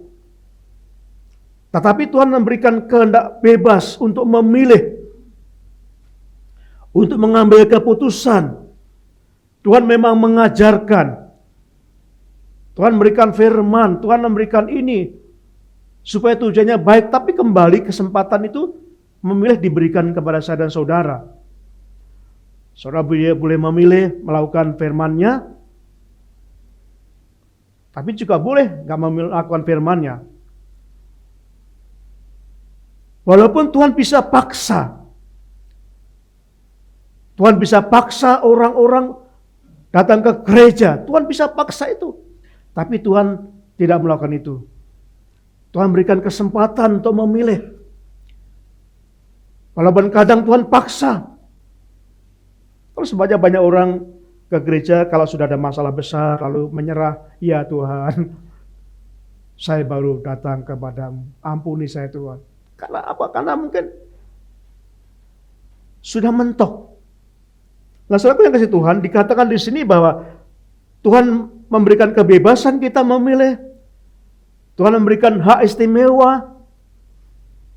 Tetapi Tuhan memberikan kehendak bebas untuk memilih, untuk mengambil keputusan. Tuhan memang mengajarkan. Tuhan memberikan firman, Tuhan memberikan ini supaya tujuannya baik, tapi kembali kesempatan itu memilih diberikan kepada saya dan saudara. Saudara boleh memilih melakukan firman-Nya, tapi juga boleh nggak melakukan firman-Nya. Walaupun Tuhan bisa paksa, Tuhan bisa paksa orang-orang datang ke gereja, Tuhan bisa paksa itu. Tapi Tuhan tidak melakukan itu. Tuhan berikan kesempatan untuk memilih. Walaupun kadang Tuhan paksa. Terus banyak orang ke gereja kalau sudah ada masalah besar lalu menyerah. Ya Tuhan, saya baru datang kepadamu. Ampuni saya Tuhan. Karena apa? Karena mungkin sudah mentok. Nah, saudara yang kasih Tuhan, dikatakan di sini bahwa Tuhan memberikan kebebasan kita memilih. Tuhan memberikan hak istimewa,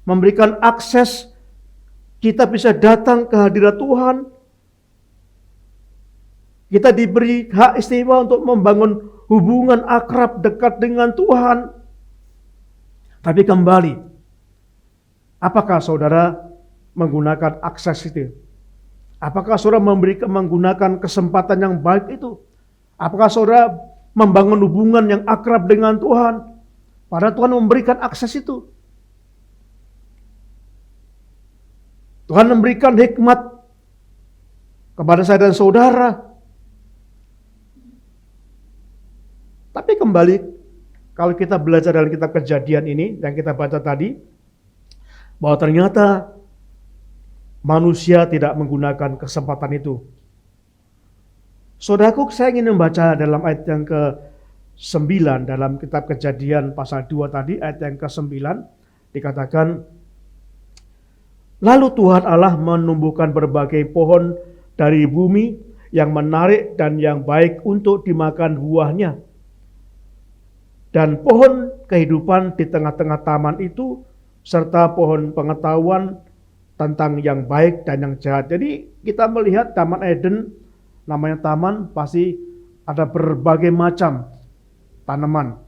memberikan akses kita bisa datang ke hadirat Tuhan. Kita diberi hak istimewa untuk membangun hubungan akrab dekat dengan Tuhan. Tapi kembali, apakah saudara menggunakan akses itu? Apakah saudara menggunakan kesempatan yang baik itu? Apakah saudara membangun hubungan yang akrab dengan Tuhan? Padahal Tuhan memberikan akses itu. Tuhan memberikan hikmat kepada saya dan saudara. Tapi kembali, kalau kita belajar dalam kitab Kejadian ini, yang kita baca tadi, bahwa ternyata manusia tidak menggunakan kesempatan itu. Saudaraku, saya ingin membaca dalam ayat yang ke-9 dalam kitab Kejadian pasal 2 tadi, ayat yang ke-9 dikatakan, lalu Tuhan Allah menumbuhkan berbagai pohon dari bumi yang menarik dan yang baik untuk dimakan buahnya. Dan pohon kehidupan di tengah-tengah taman itu, serta pohon pengetahuan tentang yang baik dan yang jahat. Jadi kita melihat Taman Eden, namanya taman, pasti ada berbagai macam tanaman.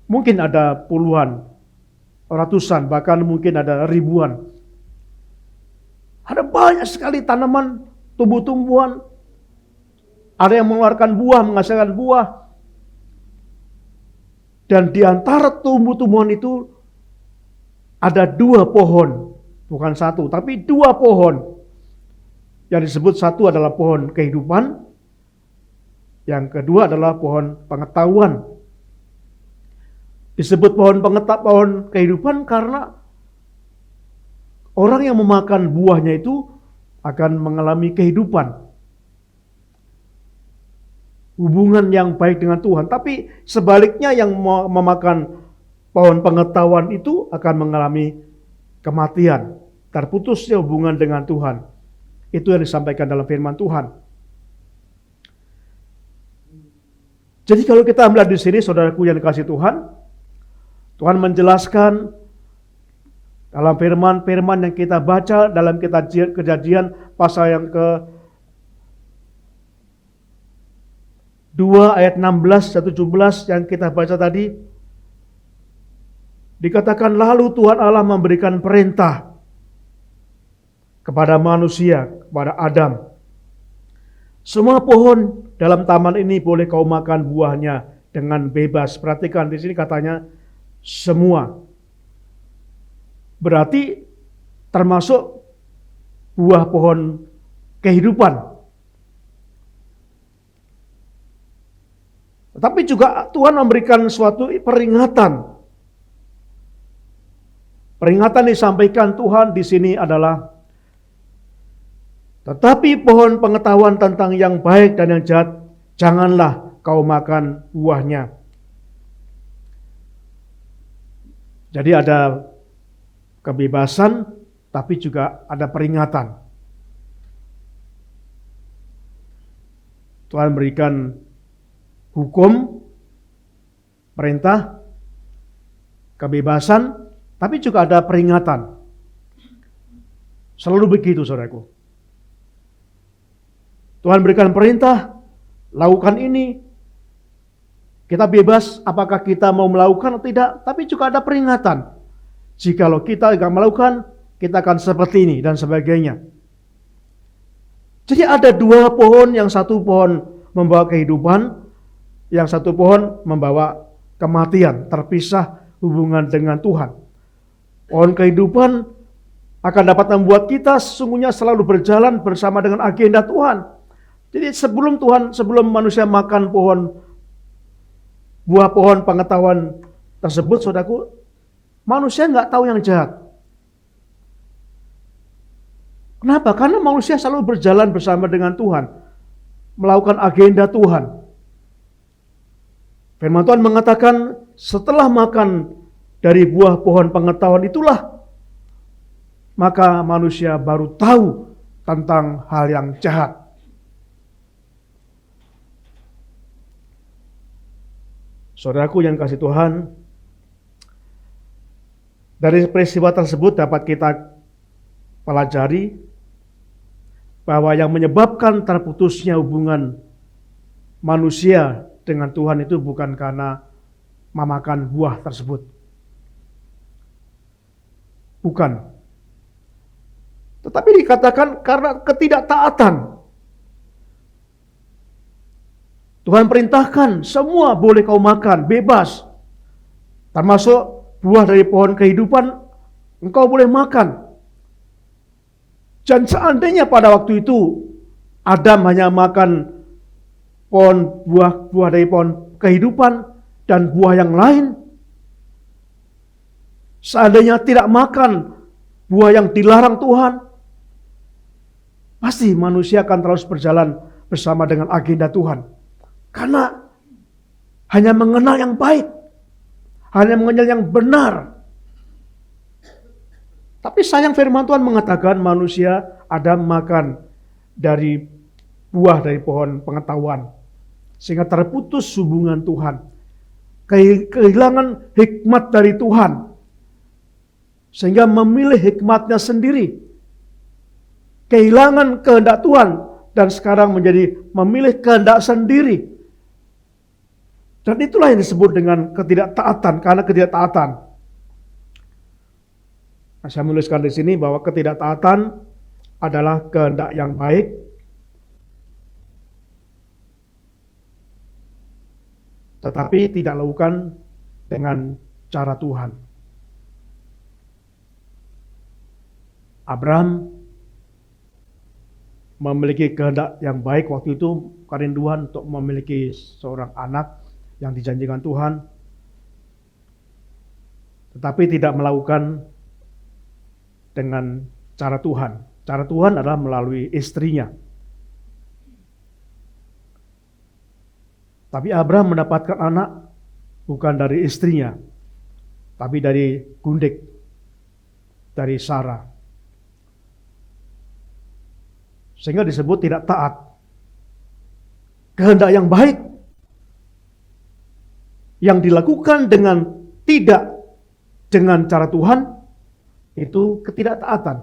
Mungkin ada puluhan, ratusan, bahkan mungkin ada ribuan. Ada banyak sekali tanaman, tumbuh-tumbuhan. Ada yang mengeluarkan buah, menghasilkan buah. Dan di antara tumbuh-tumbuhan itu ada 2 pohon. Bukan 1, tapi 2 pohon. Yang disebut satu adalah pohon kehidupan. Yang kedua adalah pohon pengetahuan. Disebut pohon kehidupan karena orang yang memakan buahnya itu akan mengalami kehidupan. Hubungan yang baik dengan Tuhan. Tapi sebaliknya yang memakan pohon pengetahuan itu akan mengalami kematian. terputusnya hubungan dengan Tuhan. Itu yang disampaikan dalam firman Tuhan. Jadi kalau kita melihat di sini, saudaraku yang dikasihi Tuhan, Tuhan menjelaskan dalam firman-firman yang kita baca dalam Kejadian pasal yang ke-2 ayat 16 dan 17 yang kita baca tadi, dikatakan lalu Tuhan Allah memberikan perintah kepada manusia, kepada Adam. Semua pohon dalam taman ini boleh kau makan buahnya dengan bebas. Perhatikan di sini katanya semua. Berarti termasuk buah pohon kehidupan. Tetapi juga Tuhan memberikan suatu peringatan. Peringatan disampaikan Tuhan di sini adalah, tetapi pohon pengetahuan tentang yang baik dan yang jahat, janganlah kau makan buahnya. Jadi ada kebebasan, tapi juga ada peringatan. Tuhan berikan hukum, perintah, kebebasan, tapi juga ada peringatan. Selalu begitu, saudaraku. Tuhan berikan perintah, lakukan ini. Kita bebas apakah kita mau melakukan atau tidak, tapi juga ada peringatan. Jikalau kita tidak melakukan, kita akan seperti ini dan sebagainya. Jadi ada dua pohon, yang satu pohon membawa kehidupan, yang satu pohon membawa kematian, terpisah hubungan dengan Tuhan. Pohon kehidupan akan dapat membuat kita sesungguhnya selalu berjalan bersama dengan agenda Tuhan. Jadi sebelum manusia makan buah pohon pengetahuan tersebut, saudaraku, manusia nggak tahu yang jahat. Kenapa? Karena manusia selalu berjalan bersama dengan Tuhan, melakukan agenda Tuhan. Firman Tuhan mengatakan, setelah makan dari buah pohon pengetahuan itulah, maka manusia baru tahu tentang hal yang jahat. Saudaraku yang kasih Tuhan, dari peristiwa tersebut dapat kita pelajari bahwa yang menyebabkan terputusnya hubungan manusia dengan Tuhan itu bukan karena memakan buah tersebut. Bukan. Tetapi dikatakan karena ketidaktaatan. Tuhan perintahkan semua boleh kau makan, bebas. Termasuk buah dari pohon kehidupan, engkau boleh makan. Dan seandainya pada waktu itu Adam hanya makan buah dari pohon kehidupan dan buah yang lain, seandainya tidak makan buah yang dilarang Tuhan, pasti manusia akan terus berjalan bersama dengan agenda Tuhan. Karena hanya mengenal yang baik, hanya mengenal yang benar. Tapi sayang firman Tuhan mengatakan manusia Adam makan dari buah dari pohon pengetahuan, sehingga terputus hubungan Tuhan. Kehilangan hikmat dari Tuhan, sehingga memilih hikmatnya sendiri. Kehilangan kehendak Tuhan, dan sekarang menjadi memilih kehendak sendiri. Dan itulah yang disebut dengan ketidaktaatan, karena ketidaktaatan. Nah, saya menuliskan di sini bahwa ketidaktaatan adalah kehendak yang baik, tetapi tidak lakukan dengan cara Tuhan. Abraham memiliki kehendak yang baik waktu itu, kerinduan untuk memiliki seorang anak yang dijanjikan Tuhan, tetapi tidak melakukan dengan cara Tuhan. Cara Tuhan adalah melalui istrinya. Tapi Abraham mendapatkan anak bukan dari istrinya, tapi dari gundik, dari Sarah. sehingga disebut tidak taat. Kehendak yang baik yang dilakukan tidak dengan cara Tuhan itu ketidaktaatan.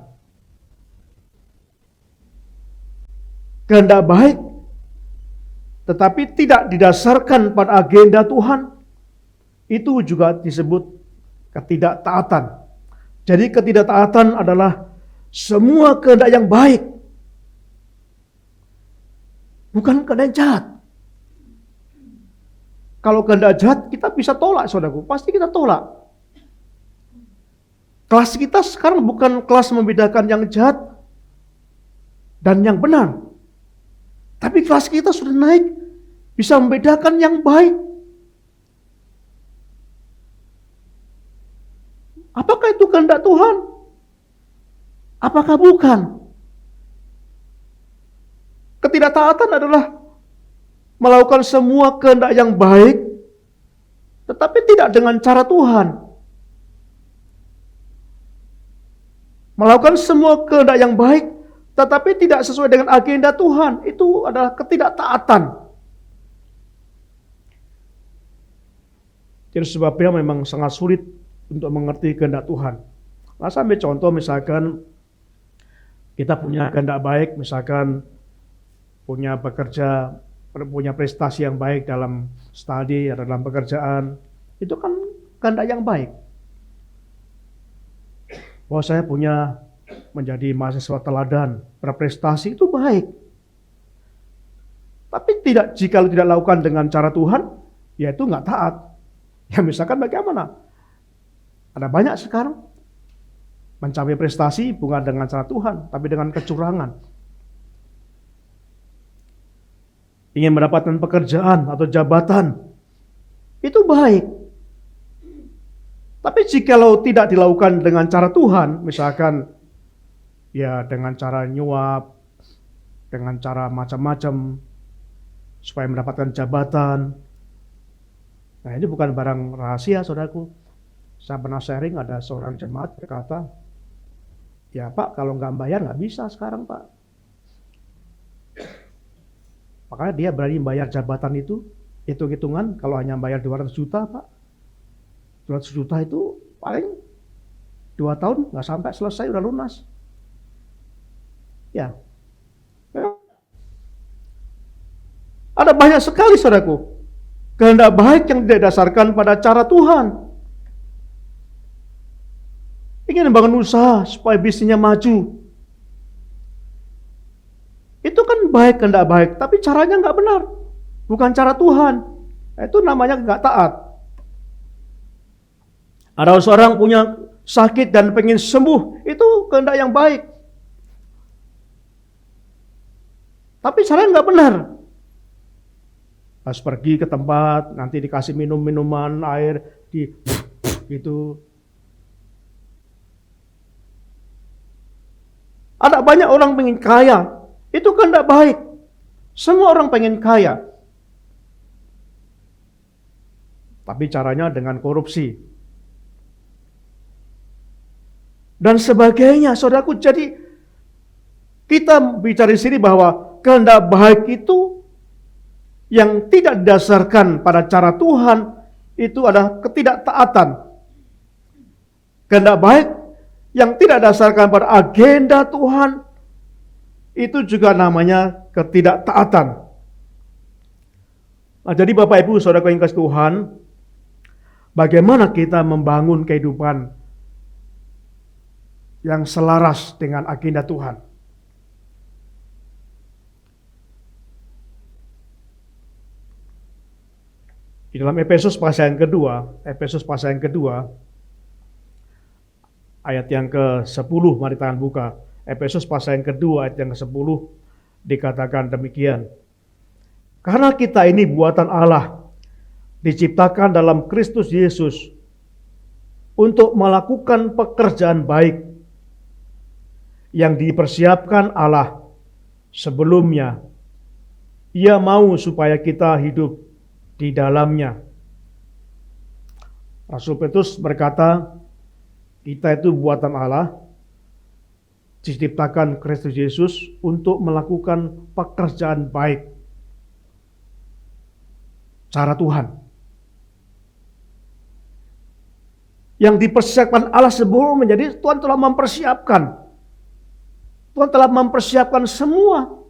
Kehendak baik tetapi tidak didasarkan pada agenda Tuhan itu juga disebut ketidaktaatan. Jadi ketidaktaatan adalah semua kehendak yang baik, bukan kehendak yang jahat. Kalau kehendak jahat kita bisa tolak, saudaraku, pasti kita tolak. Kelas kita sekarang bukan kelas membedakan yang jahat dan yang benar. Tapi kelas kita sudah naik, bisa membedakan yang baik. Apakah itu kehendak Tuhan? Apakah bukan? Ketidaktaatan adalah melakukan semua kehendak yang baik, tetapi tidak dengan cara Tuhan. Melakukan semua kehendak yang baik, tetapi tidak sesuai dengan agenda Tuhan, itu adalah ketidaktaatan. Jadi sebabnya memang sangat sulit untuk mengerti kehendak Tuhan. Nah, saya ambil contoh misalkan kita punya kehendak baik, misalkan punya prestasi yang baik dalam studi atau dalam pekerjaan, itu kan kehendak yang baik. Bahwa saya punya menjadi mahasiswa teladan, berprestasi, itu baik. Tapi jika tidak lakukan dengan cara Tuhan, ya itu nggak taat. Ya misalkan bagaimana? Ada banyak sekarang mencapai prestasi bukan dengan cara Tuhan, tapi dengan kecurangan. Ingin mendapatkan pekerjaan atau jabatan, itu baik. Tapi jikalau tidak dilakukan dengan cara Tuhan, misalkan ya dengan cara nyuap, dengan cara macam-macam, supaya mendapatkan jabatan. Nah ini bukan barang rahasia, saudaraku. Saya pernah sharing, ada seorang jemaat berkata, ya Pak, kalau nggak bayar nggak bisa sekarang Pak. Makanya dia berani bayar jabatan itu, hitung-hitungan kalau hanya bayar 200 juta Pak. 200 juta itu paling 2 tahun nggak sampai selesai udah lunas. Ya. Ada banyak sekali saudaraku kehendak baik yang tidak didasarkan pada cara Tuhan. Ingin membangun usaha supaya bisnisnya maju. Itu kan baik, kehendak baik, tapi caranya nggak benar. Bukan cara Tuhan. Itu namanya nggak taat. Ada seorang punya sakit dan pengen sembuh, itu kehendak yang baik. Tapi caranya nggak benar. Pas pergi ke tempat, nanti dikasih minuman, air, gitu. Ada banyak orang pengen kaya, itu kehendak baik. Semua orang pengen kaya. Tapi caranya dengan korupsi. Dan sebagainya, saudaraku. Jadi kita bicara di sini bahwa kehendak baik itu yang tidak didasarkan pada cara Tuhan itu adalah ketidaktaatan. Kehendak baik yang tidak didasarkan pada agenda Tuhan itu juga namanya ketidaktaatan. Nah, jadi Bapak Ibu Saudara yang kasih Tuhan, bagaimana kita membangun kehidupan yang selaras dengan agenda Tuhan? Di dalam Efesus pasal yang kedua, ayat yang ke-10, mari tangan buka. Efesus pasal yang kedua, ayat yang ke-10, dikatakan demikian. Karena kita ini buatan Allah, diciptakan dalam Kristus Yesus, untuk melakukan pekerjaan baik, yang dipersiapkan Allah sebelumnya. Ia mau supaya kita hidup di dalamnya. Rasul Petrus berkata, kita itu buatan Allah, diciptakan Kristus Yesus untuk melakukan pekerjaan baik. Cara Tuhan. Yang dipersiapkan Allah sebelum menjadi, Tuhan telah mempersiapkan. Tuhan telah mempersiapkan semua.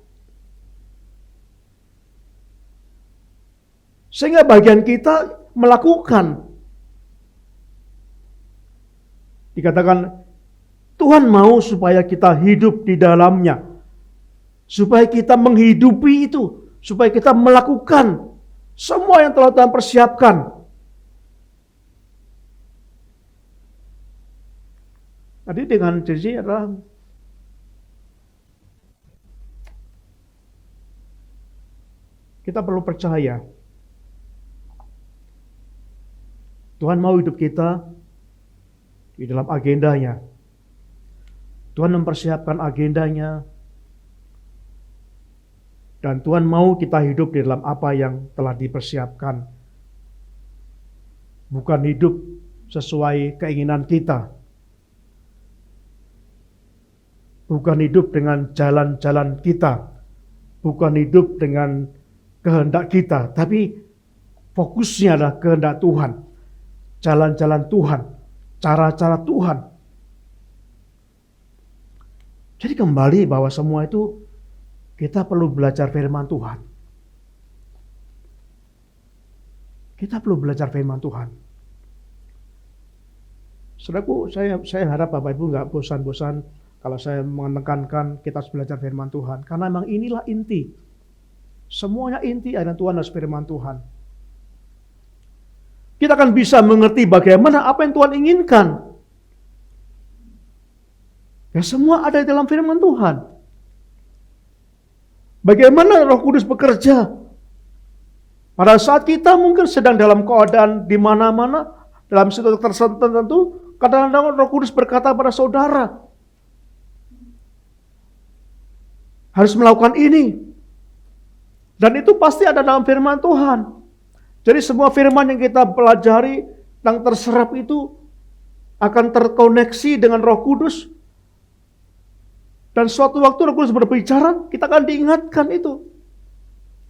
Sehingga bagian kita melakukan. Dikatakan Tuhan mau supaya kita hidup di dalamnya. Supaya kita menghidupi itu. Supaya kita melakukan semua yang telah Tuhan persiapkan. Tadi dengan janji adalah kita perlu percaya. Tuhan mau hidup kita di dalam agendanya. Tuhan mempersiapkan agendanya. Dan Tuhan mau kita hidup di dalam apa yang telah dipersiapkan. Bukan hidup sesuai keinginan kita. Bukan hidup dengan jalan-jalan kita. Bukan hidup dengan kehendak kita. Tapi fokusnya adalah kehendak Tuhan. Jalan-jalan Tuhan. Cara-cara Tuhan. Jadi kembali bahwa semua itu kita perlu belajar firman Tuhan. Kita perlu belajar firman Tuhan. Saudaraku, saya harap Bapak Ibu nggak bosan-bosan kalau saya menekankan kita harus belajar firman Tuhan. Karena memang inilah inti. Semuanya inti adalah Tuhan harus firman Tuhan. Kita akan bisa mengerti bagaimana apa yang Tuhan inginkan. Ya semua ada di dalam firman Tuhan. Bagaimana Roh Kudus bekerja? Pada saat kita mungkin sedang dalam keadaan di mana-mana, dalam situasi tertentu, kadang-kadang Roh Kudus berkata pada saudara, harus melakukan ini. Dan itu pasti ada dalam firman Tuhan. Jadi semua firman yang kita pelajari, yang terserap itu akan terkoneksi dengan Roh Kudus. Dan suatu waktu Roh Kudus berbicara, kita akan diingatkan itu.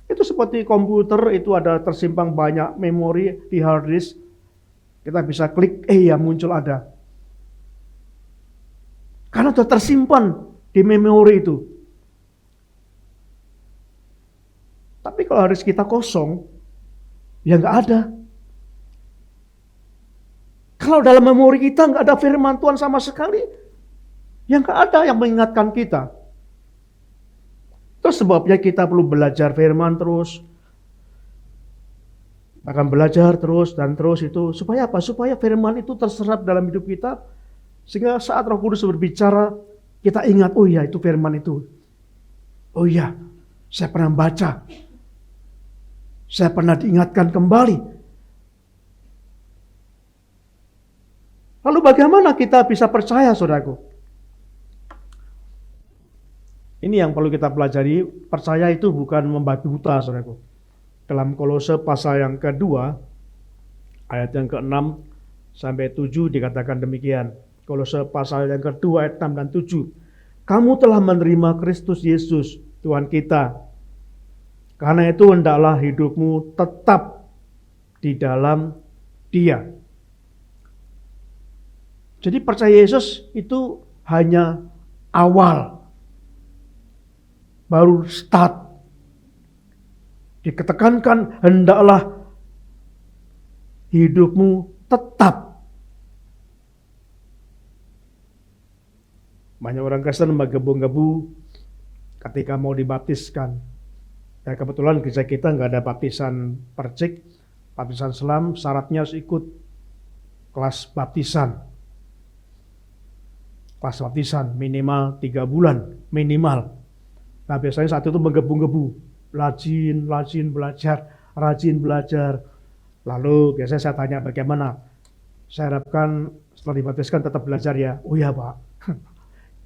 Itu seperti komputer, itu ada tersimpan banyak memori di hard disk. Kita bisa klik, ya muncul ada. Karena sudah tersimpan di memori itu. Tapi kalau hard disk kita kosong, ya nggak ada. Kalau dalam memori kita nggak ada firman Tuhan sama sekali, yang nggak ada yang mengingatkan kita. Terus sebabnya kita perlu belajar firman terus. Akan belajar terus dan terus itu. Supaya apa? Supaya firman itu terserap dalam hidup kita. Sehingga saat Roh Kudus berbicara, kita ingat, oh iya itu firman itu. Oh iya, saya pernah baca. Saya pernah diingatkan kembali. Lalu bagaimana kita bisa percaya, saudaraku? Ini yang perlu kita pelajari. Percaya itu bukan membabi buta, saudaraku. Dalam Kolose pasal yang kedua, ayat yang ke-6 sampai 7 dikatakan demikian. Kolose pasal yang kedua ayat 6 dan 7. Kamu telah menerima Kristus Yesus, Tuhan kita. Karena itu hendaklah hidupmu tetap di dalam Dia. Jadi percaya Yesus itu hanya awal. Baru start. Diketekankan hendaklah hidupmu tetap. Banyak orang Kristen menggebu-gebu ketika mau dibaptiskan. Ya kebetulan gereja kita nggak ada baptisan percik, baptisan selam, syaratnya harus ikut kelas baptisan. Kelas baptisan minimal 3 bulan, minimal. Nah biasanya saat itu menggebu-gebu, rajin belajar. Lalu biasanya saya tanya bagaimana? Saya harapkan setelah dibaptiskan tetap belajar ya. Oh iya Pak,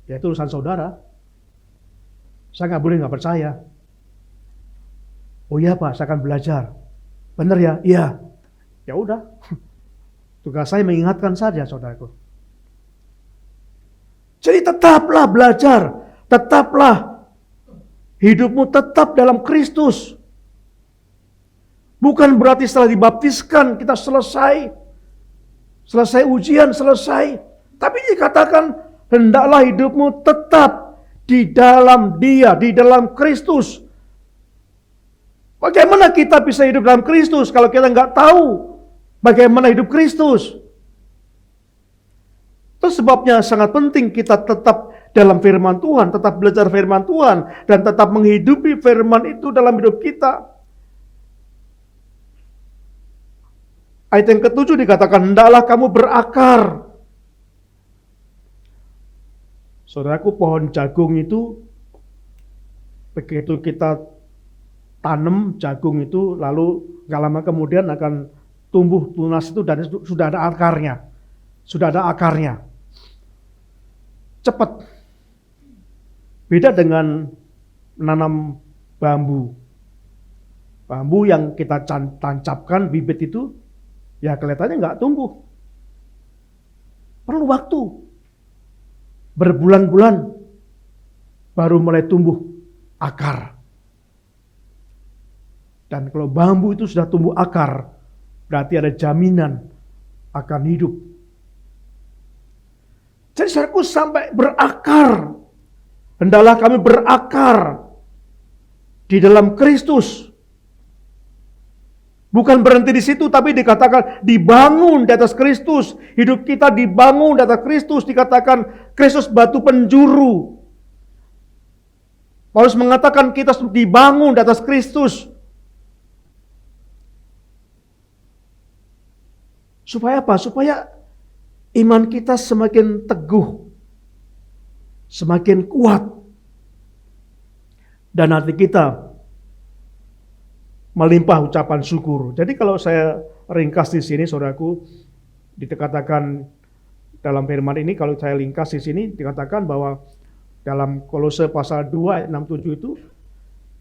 ya itu urusan saudara. Saya nggak boleh nggak percaya. Oh iya Pak, saya akan belajar. Benar ya? Iya. Ya udah. Tugas saya mengingatkan saja saudaraku. Jadi tetaplah belajar, tetaplah hidupmu tetap dalam Kristus. Bukan berarti setelah dibaptiskan kita selesai ujian, selesai. Tapi dikatakan hendaklah hidupmu tetap di dalam Dia, di dalam Kristus. Bagaimana kita bisa hidup dalam Kristus kalau kita nggak tahu bagaimana hidup Kristus? Itu sebabnya sangat penting kita tetap dalam firman Tuhan, tetap belajar firman Tuhan, dan tetap menghidupi firman itu dalam hidup kita. Ayat yang ke-7 dikatakan, hendaklah kamu berakar. Saudaraku, pohon jagung itu, begitu kita tanam jagung itu, lalu gak lama kemudian akan tumbuh tunas itu, dan sudah ada akarnya. Sudah ada akarnya. Cepat. Beda dengan menanam bambu. Bambu yang kita tancapkan bibit itu, ya kelihatannya nggak tumbuh. Perlu waktu. Berbulan-bulan baru mulai tumbuh akar. Dan kalau bambu itu sudah tumbuh akar, berarti ada jaminan akan hidup. Jadi saudaraku sampai berakar. Hendaklah kami berakar di dalam Kristus. Bukan berhenti di situ, tapi dikatakan dibangun di atas Kristus. Hidup kita dibangun di atas Kristus. Dikatakan Kristus batu penjuru. Paulus mengatakan kita dibangun di atas Kristus. Supaya apa? Supaya iman kita semakin teguh, semakin kuat, dan hati kita melimpah ucapan syukur. Jadi kalau saya ringkas di sini, saudaraku, dikatakan dalam firman ini, kalau saya ringkas di sini, dikatakan bahwa dalam Kolose pasal 2 ayat 6-7 itu,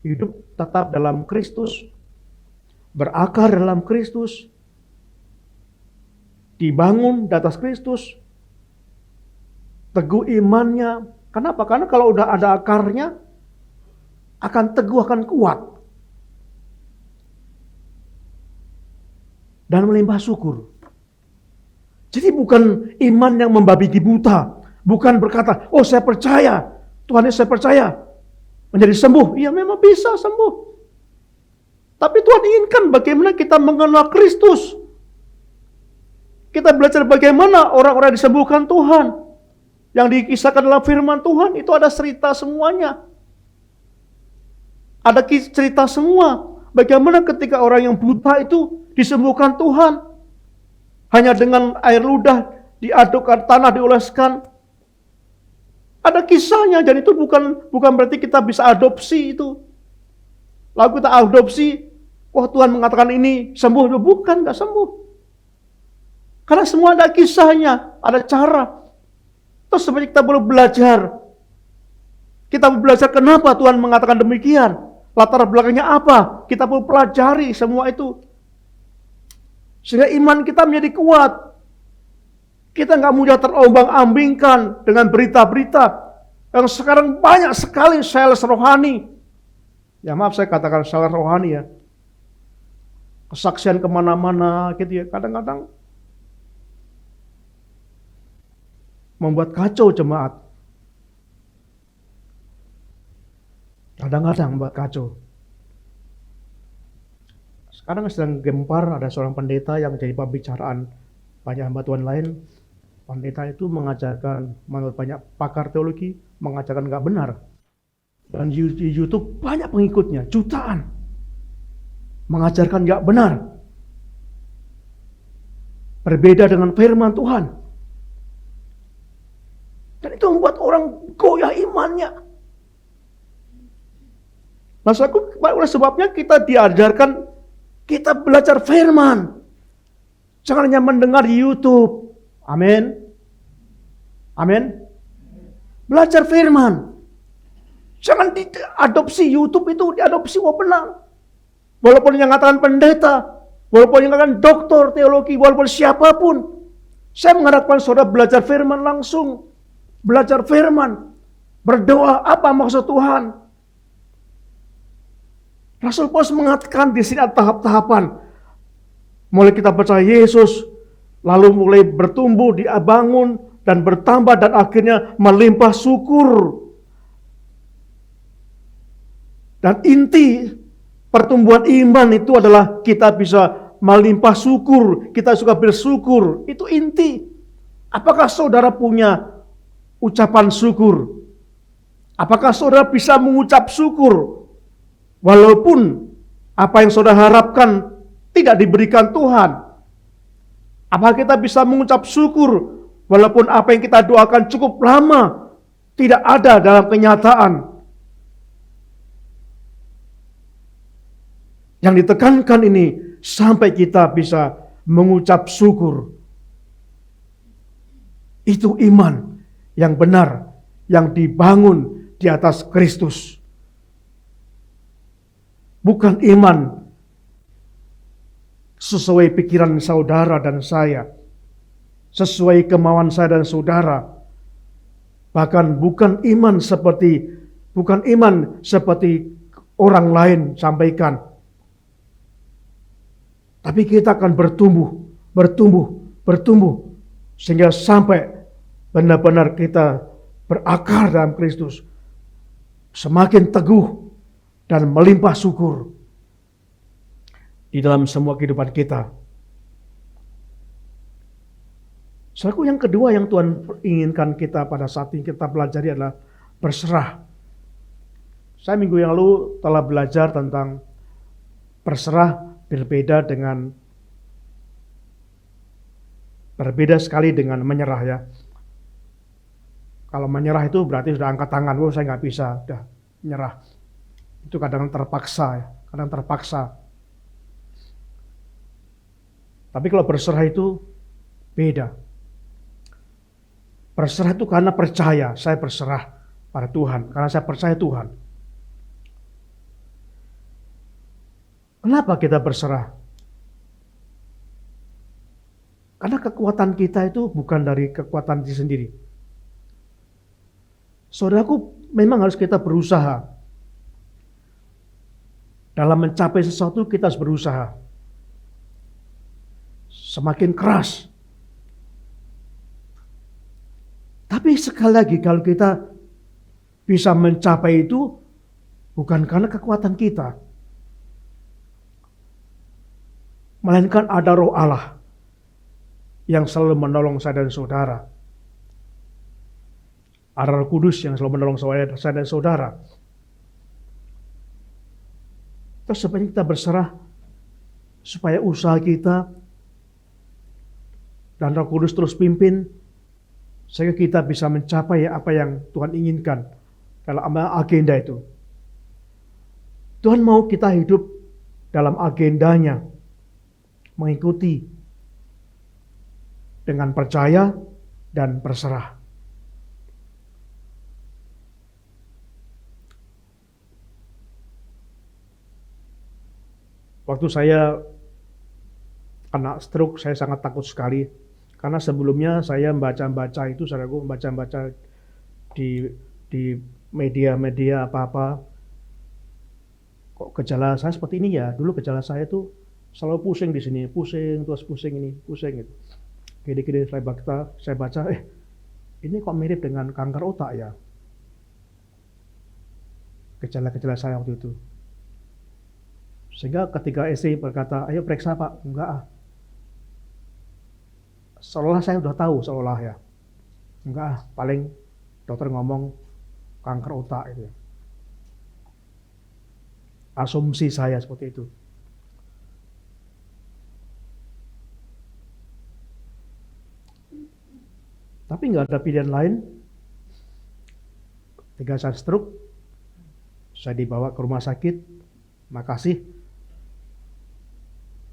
hidup tetap dalam Kristus, berakar dalam Kristus, dibangun di atas Kristus, teguh imannya. Kenapa? Karena kalau udah ada akarnya, akan teguh, akan kuat. Dan melimpah syukur. Jadi bukan iman yang membabi buta. Bukan berkata, oh saya percaya, Tuhan Yesus saya percaya. Menjadi sembuh, iya memang bisa sembuh. Tapi Tuhan inginkan bagaimana kita mengenal Kristus. Kita belajar bagaimana orang-orang disembuhkan Tuhan. Yang dikisahkan dalam firman Tuhan, itu ada cerita semuanya. Ada cerita semua. Bagaimana ketika orang yang buta itu disembuhkan Tuhan. Hanya dengan air ludah diadukkan, tanah dioleskan. Ada kisahnya, dan itu bukan berarti kita bisa adopsi itu. Lalu kita adopsi, wah Tuhan mengatakan ini sembuh, bukan, gak sembuh. Karena semua ada kisahnya, ada cara. Terus sebenarnya kita perlu belajar. Kita belajar kenapa Tuhan mengatakan demikian. Latar belakangnya apa? Kita perlu pelajari semua itu. Sehingga iman kita menjadi kuat. Kita nggak mudah terombang-ambingkan dengan berita-berita yang sekarang banyak sekali sales rohani. Ya maaf saya katakan sales rohani ya. Kesaksian kemana-mana gitu ya. Kadang-kadang membuat kacau jemaat. Kadang-kadang membuat kacau. Sekarang sedang gempar, ada seorang pendeta yang jadi pembicaraan banyak hamba Tuhan lain. Pendeta itu mengajarkan, menurut banyak pakar teologi, mengajarkan nggak benar. Dan di YouTube banyak pengikutnya, jutaan. Mengajarkan nggak benar. Berbeda dengan firman Tuhan. Dan itu membuat orang goyah imannya. Maksudku, oleh sebabnya kita diajarkan, kita belajar firman. Jangan hanya mendengar di YouTube. Amin. Amin. Belajar firman. Jangan diadopsi YouTube itu, diadopsi wah benar. Walaupun yang mengatakan pendeta, walaupun yang mengatakan doktor teologi, walaupun siapapun. Saya mengharapkan saudara belajar firman langsung. belajar firman, berdoa apa maksud Tuhan. Rasul Paulus mengatakan di sini ada tahap-tahapan. Mulai kita percaya Yesus, lalu mulai bertumbuh, dibangun, dan bertambah, dan akhirnya melimpah syukur. Dan inti pertumbuhan iman itu adalah kita bisa melimpah syukur, kita suka bersyukur. Itu inti. Apakah saudara punya ucapan syukur? Apakah saudara bisa mengucap syukur walaupun apa yang saudara harapkan tidak diberikan Tuhan? Apakah kita bisa mengucap syukur walaupun apa yang kita doakan cukup lama tidak ada dalam kenyataan? Yang ditekankan ini sampai kita bisa mengucap syukur. Itu iman yang benar, yang dibangun di atas Kristus. Bukan iman sesuai pikiran saudara dan saya, sesuai kemauan saya dan saudara. Bahkan bukan iman seperti orang lain sampaikan. Tapi kita akan bertumbuh, sehingga sampai benar-benar kita berakar dalam Kristus. Semakin teguh dan melimpah syukur di dalam semua kehidupan kita. Saudaraku, yang kedua yang Tuhan inginkan kita pada saat ini kita pelajari adalah berserah. Saya minggu yang lalu telah belajar tentang berserah berbeda sekali dengan menyerah ya. Kalau menyerah itu berarti sudah angkat tangan, saya nggak bisa, udah menyerah. Itu kadang terpaksa. Tapi kalau berserah itu beda. Berserah itu karena percaya, saya berserah pada Tuhan, karena saya percaya Tuhan. Kenapa kita berserah? Karena kekuatan kita itu bukan dari kekuatan diri sendiri. Saudaraku, memang harus kita berusaha. Dalam mencapai sesuatu kita harus berusaha. Semakin keras. Tapi sekali lagi kalau kita bisa mencapai itu bukan karena kekuatan kita, melainkan ada Roh Allah yang selalu menolong saya dan saudara. Ada Roh Kudus yang selalu menolong saya dan saudara. Terus sebenarnya kita berserah supaya usaha kita dan Roh Kudus terus pimpin sehingga kita bisa mencapai apa yang Tuhan inginkan dalam agenda itu. Tuhan mau kita hidup dalam agendanya, mengikuti dengan percaya dan berserah. Waktu saya kena stroke, saya sangat takut sekali. Karena sebelumnya saya membaca di media apa-apa. Kok gejala saya seperti ini ya? Dulu gejala saya tuh selalu pusing di sini, pusing gitu. Gini saya baca, ini kok mirip dengan kanker otak ya? Gejala-gejala saya waktu itu. Sehingga ketika istri berkata, ayo periksa Pak, enggak seolah saya udah tahu ya. Enggak paling dokter ngomong kanker otak itu. Asumsi saya seperti itu. Tapi nggak ada pilihan lain. Ketika saya stroke, saya dibawa ke rumah sakit. Makasih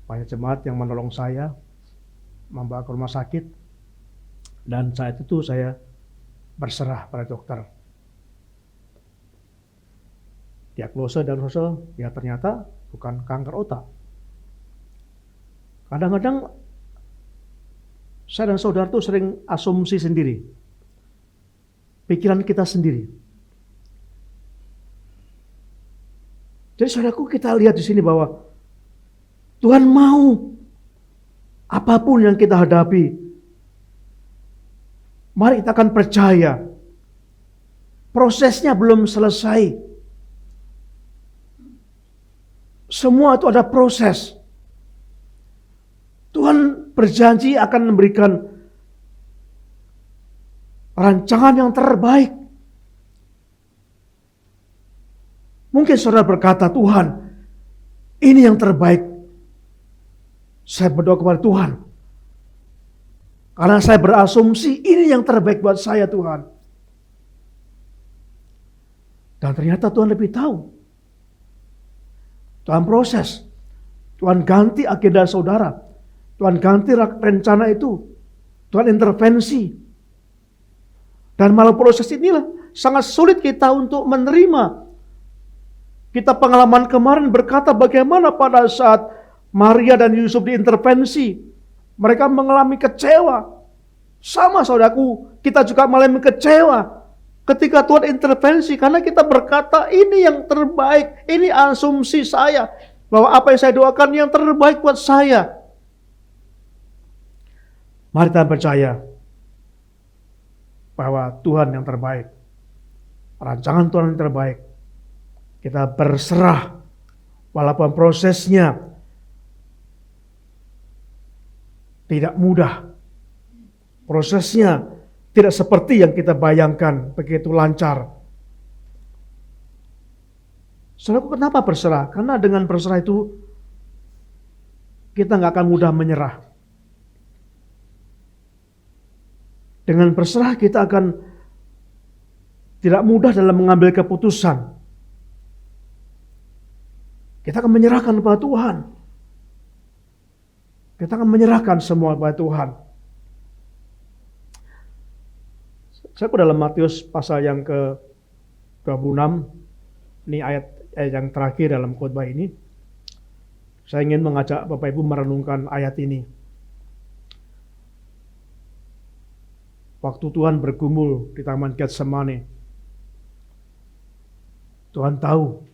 banyak jemaat yang menolong saya, membawa ke rumah sakit. Dan saat itu saya berserah pada dokter. Diagnosa ya ternyata bukan kanker otak. Kadang-kadang saya dan saudara tuh sering asumsi sendiri. pikiran kita sendiri. Jadi saudaraku, kita lihat di sini bahwa Tuhan mau apapun yang kita hadapi, mari kita akan percaya prosesnya belum selesai. Semua itu ada proses. Tuhan berjanji akan memberikan rancangan yang terbaik. Mungkin saudara berkata, Tuhan, ini yang terbaik. Saya berdoa kepada Tuhan. Karena saya berasumsi ini yang terbaik buat saya, Tuhan. Dan ternyata Tuhan lebih tahu. Tuhan proses. Tuhan ganti agenda saudara. Tuhan ganti rencana itu. Tuhan intervensi. Dan malah proses inilah sangat sulit kita untuk menerima. Kita pengalaman kemarin berkata bagaimana pada saat Maria dan Yusuf diintervensi. Mereka mengalami kecewa. Sama saudaraku, kita juga mengalami kecewa ketika Tuhan intervensi. Karena kita berkata ini yang terbaik. Ini asumsi saya. Bahwa apa yang saya doakan yang terbaik buat saya. Mari kita percaya bahwa Tuhan yang terbaik. Rancangan Tuhan yang terbaik. Kita berserah walaupun prosesnya tidak mudah. Prosesnya tidak seperti yang kita bayangkan begitu lancar. Saudaraku, kenapa berserah? Karena dengan berserah itu kita nggak akan mudah menyerah. Dengan berserah kita akan tidak mudah dalam mengambil keputusan. Kita akan menyerahkan kepada Tuhan. Kita akan menyerahkan semua kepada Tuhan. Saya dalam Matius pasal yang ke-26, ini ayat yang terakhir dalam khotbah ini. Saya ingin mengajak Bapak Ibu merenungkan ayat ini. Waktu Tuhan bergumul di Taman Getsemani, Tuhan tahu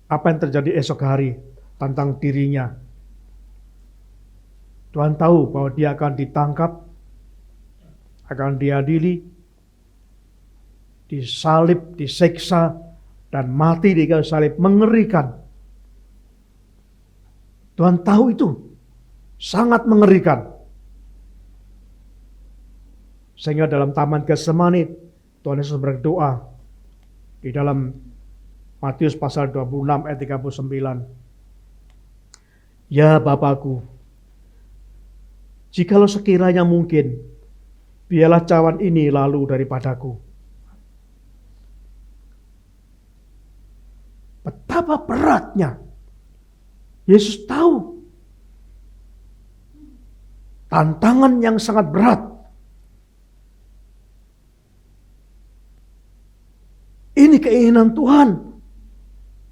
apa yang terjadi esok hari tentang dirinya. Tuhan tahu bahwa dia akan ditangkap, akan diadili, disalib, diseksa, dan mati di kayu salib. Mengerikan. Tuhan tahu itu. Sangat mengerikan. Sehingga dalam Taman Getsemani, Tuhan Yesus berdoa di dalam Matius pasal 26 ayat 39. Ya Bapakku, jikalau sekiranya mungkin, biarlah cawan ini lalu daripadaku. Betapa beratnya. Yesus tahu tantangan yang sangat berat. Ini keinginan Tuhan.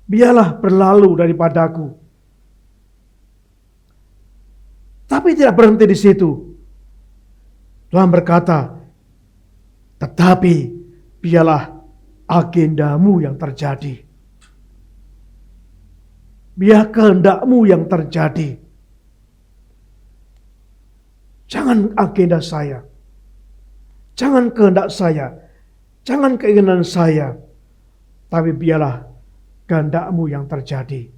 Biarlah berlalu daripadaku. Tapi tidak berhenti di situ. Tuhan berkata, tetapi biarlah agendamu yang terjadi. Biar kehendakmu yang terjadi. Jangan agenda saya. Jangan kehendak saya. Jangan keinginan saya. Tapi biarlah kehendakmu yang terjadi.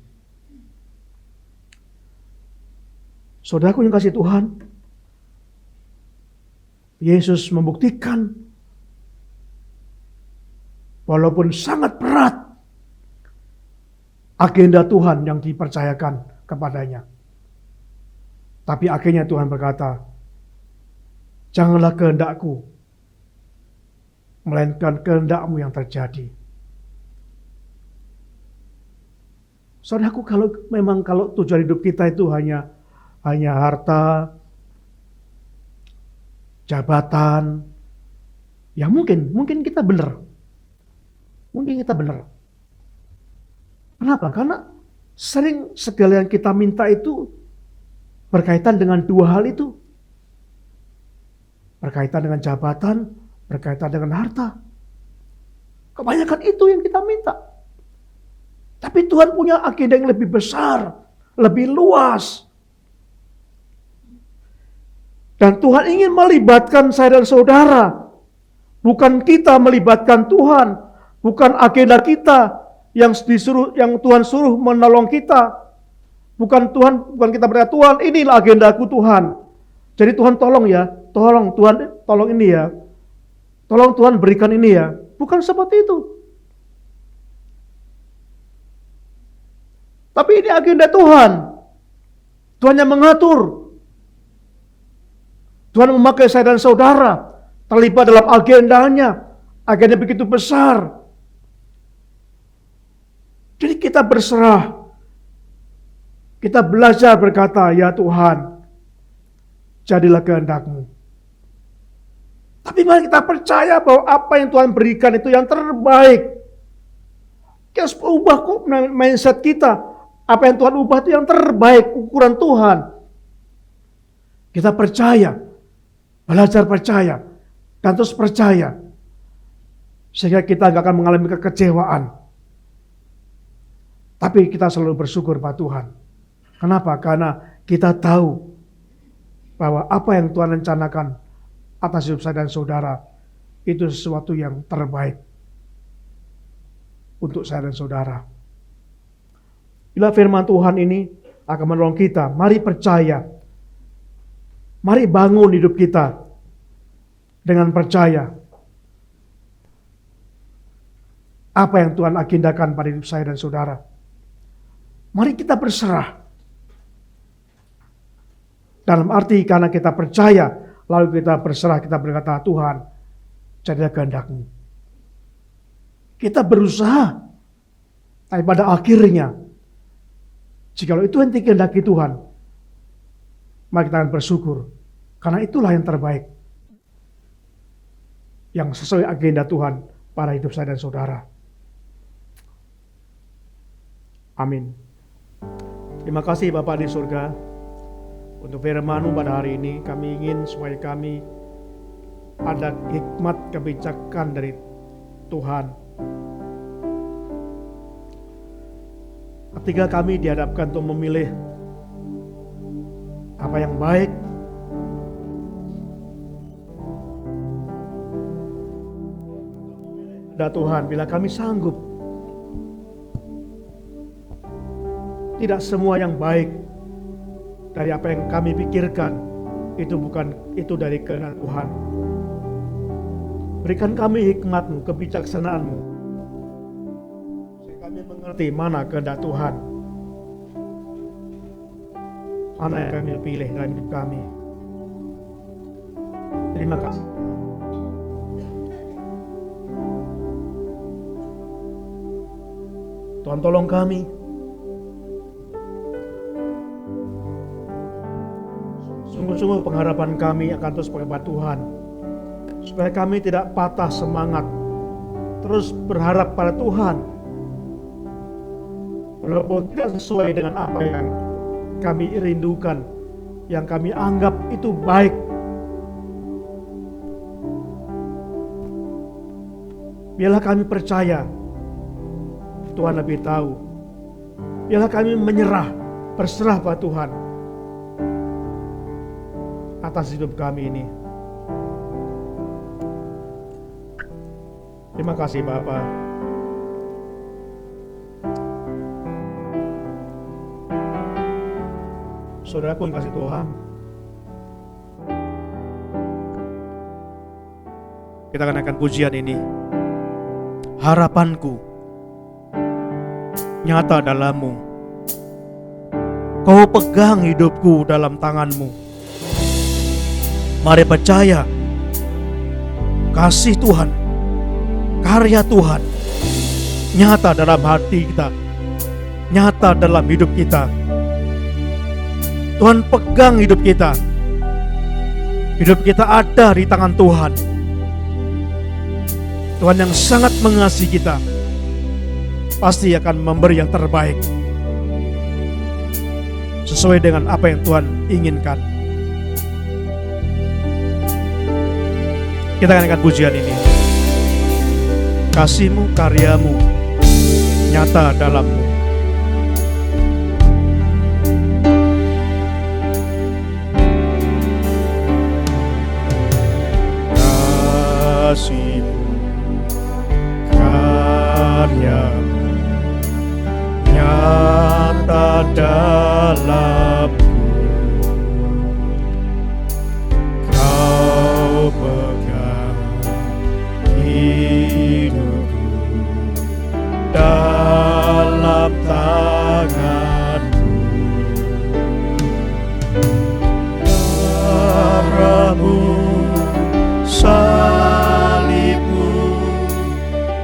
Saudaraku yang kasih Tuhan, Yesus membuktikan walaupun sangat berat agenda Tuhan yang dipercayakan kepadanya. Tapi akhirnya Tuhan berkata, janganlah kehendakku, melainkan kehendakmu yang terjadi. Saudaraku, kalau tujuan hidup kita itu hanya harta, jabatan, ya mungkin kita benar. Mungkin kita benar. Kenapa? Karena sering segala yang kita minta itu berkaitan dengan dua hal itu. Berkaitan dengan jabatan, berkaitan dengan harta. Kebanyakan itu yang kita minta. Tapi Tuhan punya agenda yang lebih besar, lebih luas. Dan Tuhan ingin melibatkan saya dan saudara. Bukan kita melibatkan Tuhan, bukan agenda kita yang Tuhan suruh menolong kita. Bukan kita berkata, Tuhan inilah agendaku Tuhan. Jadi Tuhan tolong ya, tolong Tuhan tolong ini ya. Tolong Tuhan berikan ini ya. Bukan seperti itu. Tapi ini agenda Tuhan. Tuhan yang mengatur. Tuhan memakai saya dan saudara terlibat dalam agendanya. Agenda begitu besar. Jadi kita berserah. Kita belajar berkata, ya Tuhan, jadilah kehendak-Mu. Tapi mari kita percaya bahwa apa yang Tuhan berikan itu yang terbaik. Kita harus ubah mindset kita. Apa yang Tuhan ubah itu yang terbaik, ukuran Tuhan. Kita percaya, belajar percaya, dan terus percaya. Sehingga kita gak akan mengalami kekecewaan. Tapi kita selalu bersyukur pada Tuhan. Kenapa? Karena kita tahu bahwa apa yang Tuhan rencanakan atas hidup saya dan saudara itu sesuatu yang terbaik untuk saya dan saudara. Bila firman Tuhan ini akan menolong kita, mari percaya. Mari bangun hidup kita dengan percaya apa yang Tuhan agendakan pada hidup saya dan saudara. Mari kita berserah. Dalam arti karena kita percaya, lalu kita berserah, kita berkata, Tuhan, jadilah kehendak-Mu. Kita berusaha, tapi pada akhirnya, jikalau itu yang dikehendaki Tuhan, mari kita akan bersyukur, karena itulah yang terbaik, yang sesuai agenda Tuhan pada hidup saya dan saudara. Amin. Terima kasih Bapa di surga. Untuk firman-Mu pada hari ini, kami ingin supaya kami ada hikmat kebijakan dari Tuhan. Ketika kami dihadapkan untuk memilih apa yang baik, ada Tuhan, bila kami sanggup, tidak semua yang baik dari apa yang kami pikirkan itu dari kehendak Tuhan. Berikan kami hikmat-Mu, kebijaksanaan-Mu, supaya kami mengerti mana kehendak Tuhan, mana yang kami pilih dalam hidup kami. Terima kasih. Tuhan tolong kami. Sungguh-sungguh pengharapan kami akan terus kepada Tuhan. Supaya kami tidak patah semangat. Terus berharap pada Tuhan. Walaupun tidak sesuai dengan apa yang kami rindukan. Yang kami anggap itu baik. Biarlah kami percaya. Tuhan lebih tahu. Biarlah kami menyerah. Berserah pada Tuhan. Atas hidup kami ini. Terima kasih Bapa. Saudara pun kasih Tuhan. Kita akan naikkan pujian ini. Harapanku nyata dalam-Mu. Kau pegang hidupku dalam tangan-Mu. Mari percaya kasih Tuhan, karya Tuhan nyata dalam hati kita, nyata dalam hidup kita. Tuhan pegang hidup kita. Hidup kita ada di tangan Tuhan. Tuhan yang sangat mengasihi kita pasti akan memberi yang terbaik sesuai dengan apa yang Tuhan inginkan. Kita akan angkat pujian ini. kasih-Mu, karya-Mu nyata dalammu. Kasih-Mu, karya-Mu nyata dalamku. Kau pegang hidupku dalam tangan-Mu. Darah-Mu, salib-Mu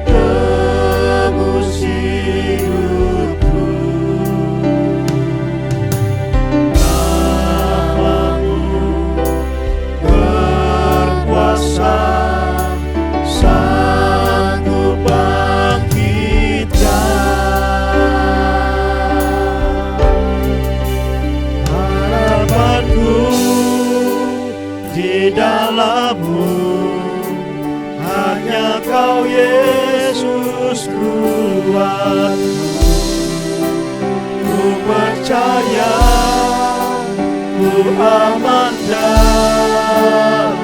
tebus hidupku. Nama-Mu berkuasa, sanggup bangkitkan. Harapanku di dalam-Mu, hanya Kau Yesus kuatku. Ku percaya, ku aman dalam-Mu.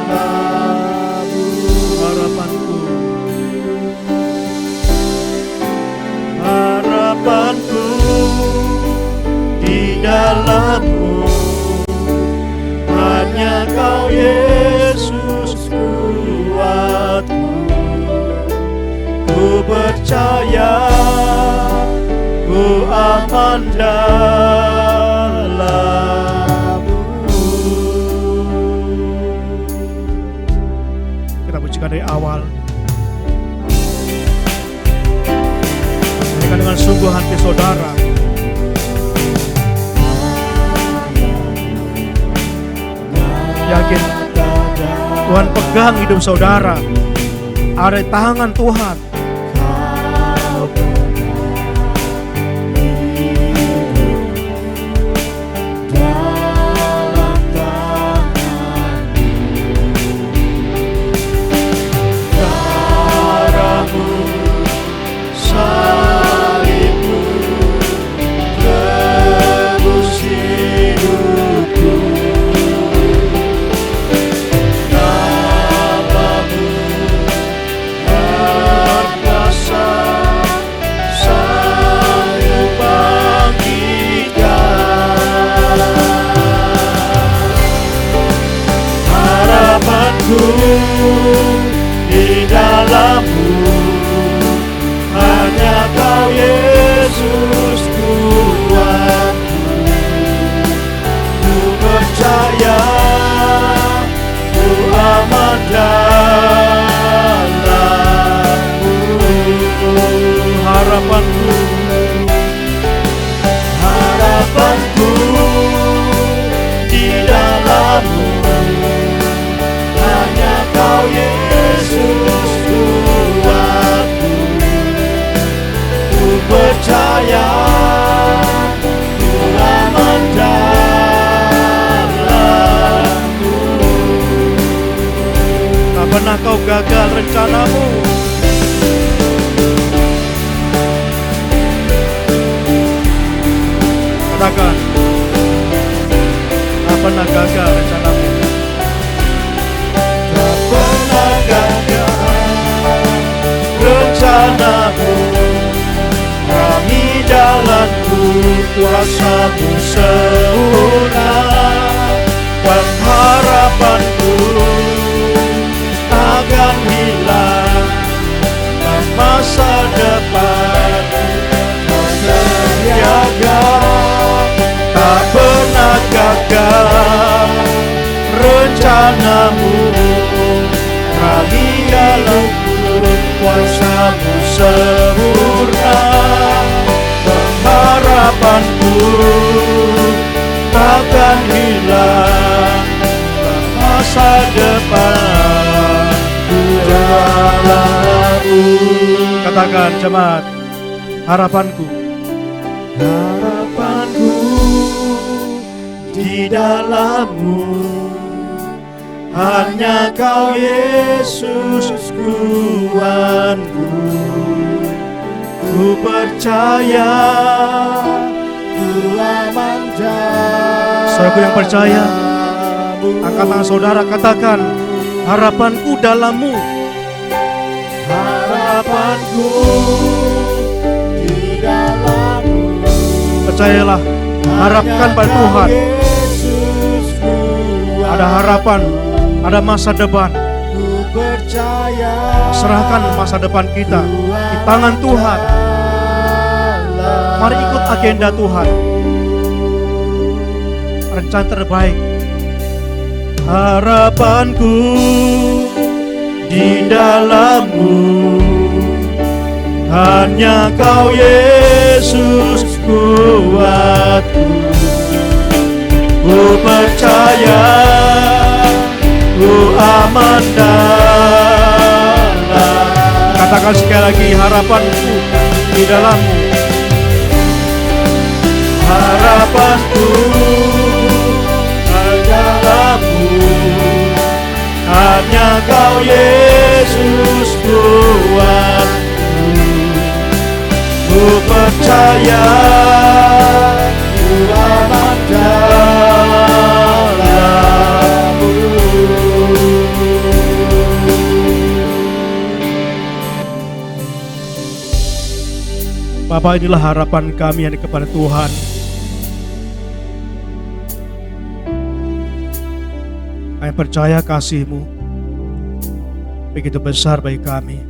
Harapanku di dalam-Mu, hanya Kau Yesus kuatku. Ku percaya, ku aman dalam-Mu. Kita pujikan dari awal. Nyanyikan dengan sungguh hati saudara. Yakin Tuhan pegang hidup saudara, ada di tangan Tuhan. Darah-Mu, salib-Mu tebus hidupku. Nama-Mu berkuasa, sanggup bangkitkan. Harapanku di dalam-Mu, hanya Kau Yesus kuatku. Ku percaya, ku aman dalam-Mu. Harapanku, harapanku di dalam-Mu, hanya Kau Yesus kuatku. Ku percaya, ku aman dalam-Mu. Tak pernah Kau gagal rencana-Mu. Katakan, tak pernah gagal rencana-Mu. Tak pernah gagal rencana-Mu. Kami jalanku, kuasa-Mu sempurna. Pengharapanku akan hilang, dan masa depan Kau terjaga. Tak pernah gagal rencana-Mu. Kali-kalaku kuasa-Mu sempurna. Pengharapanku takkan hilang, dan masa depan ku dalam-Mu. Katakan jemaat, harapanku, harapanku di dalam-Mu, hanya Kau Yesus Tuhanku. Ku percaya, ku aman jauh. Saudaraku yang percaya, angkat tangan saudara, katakan, harapanku dalam-Mu. Harapanku di dalam-Mu. Percayalah, harapkan pada Tuhan. Ada harapan, ada masa depan. Serahkan masa depan kita di tangan Tuhan. Mari ikut agenda Tuhan. Rencana terbaik. Harapanku di dalam-Mu, hanya Kau Yesus kuatku. Ku percaya, ku aman dalam. Katakan sekali lagi, harapanku di dalam-Mu. Harapanku di dalam-Mu, hanya Kau Yesus kuatku. Ku percaya, ku aman dalam-Mu. Bapa, inilah harapan kami yang kepada Tuhan. Kami percaya kasih-Mu begitu besar bagi kami.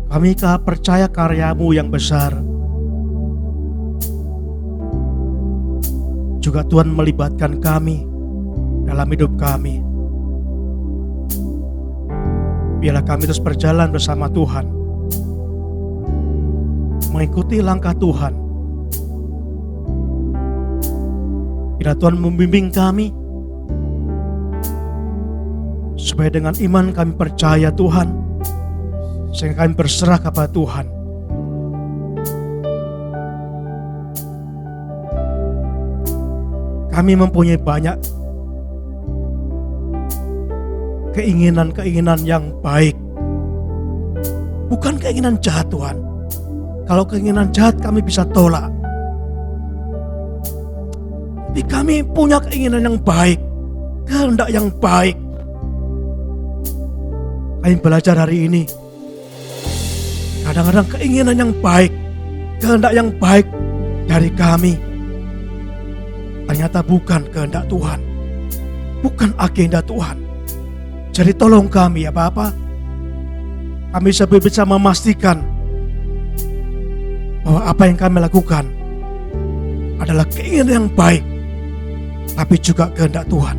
Kami percaya karya-Mu yang besar. Juga Tuhan melibatkan kami dalam hidup kami. Biarlah kami terus berjalan bersama Tuhan, mengikuti langkah Tuhan. Bila Tuhan membimbing kami, supaya dengan iman kami percaya Tuhan, sehingga kami berserah kepada Tuhan. Kami mempunyai banyak keinginan-keinginan yang baik, bukan keinginan jahat Tuhan. Kalau keinginan jahat kami bisa tolak. Tapi kami punya keinginan yang baik, kehendak yang baik. Kami belajar hari ini, kadang-kadang keinginan yang baik, kehendak yang baik dari kami ternyata bukan kehendak Tuhan, bukan agenda Tuhan. Jadi tolong kami ya Bapa, kami bisa memastikan bahwa apa yang kami lakukan adalah keinginan yang baik, tapi juga kehendak Tuhan,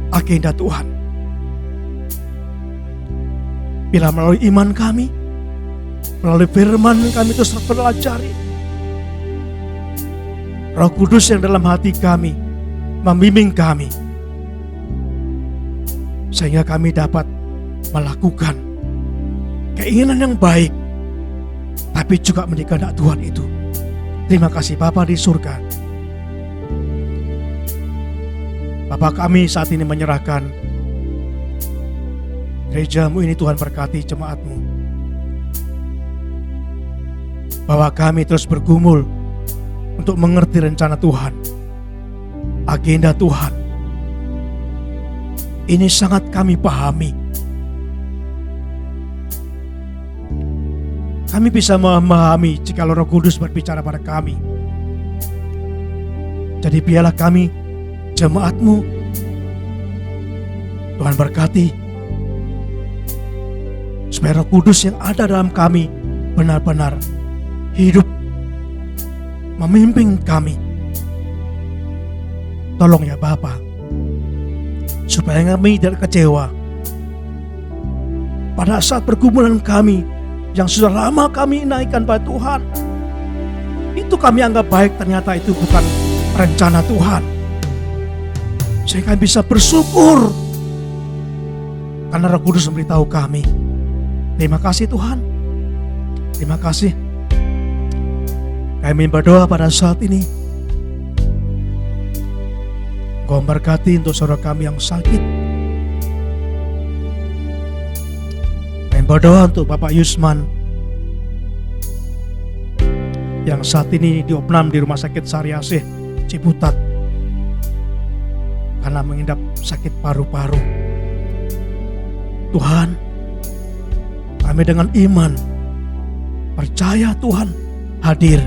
agenda Tuhan. Bila melalui iman kami, melalui firman kami terus pelajari, Roh Kudus yang dalam hati kami membimbing kami, sehingga kami dapat melakukan keinginan yang baik, tapi juga menjadi kehendak Tuhan itu. Terima kasih Bapa di surga. Bapa, kami saat ini menyerahkan gereja-Mu ini. Tuhan berkati jemaat-Mu, bahwa kami terus bergumul untuk mengerti rencana Tuhan, agenda Tuhan. Ini sangat kami pahami. Kami bisa memahami jika Roh Kudus berbicara pada kami. Jadi biarlah kami, jemaat-Mu, Tuhan berkati, supaya Roh Kudus yang ada dalam kami benar-benar hidup, memimpin kami. Tolong ya Bapa, supaya kami tidak kecewa pada saat pergumulan kami yang sudah lama kami naikkan pada Tuhan. Itu kami anggap baik, ternyata itu bukan rencana Tuhan. Sehingga kami bisa bersyukur karena Roh Kudus memberitahu kami. Terima kasih Tuhan, terima kasih. Kami berdoa pada saat ini, Engkau Engkau memberkati untuk saudara kami yang sakit. Kami berdoa untuk Bapak Yusman yang saat ini diopnam di Rumah Sakit Sariasih Ciputat karena mengidap sakit paru-paru. Tuhan, kami dengan iman percaya Tuhan hadir.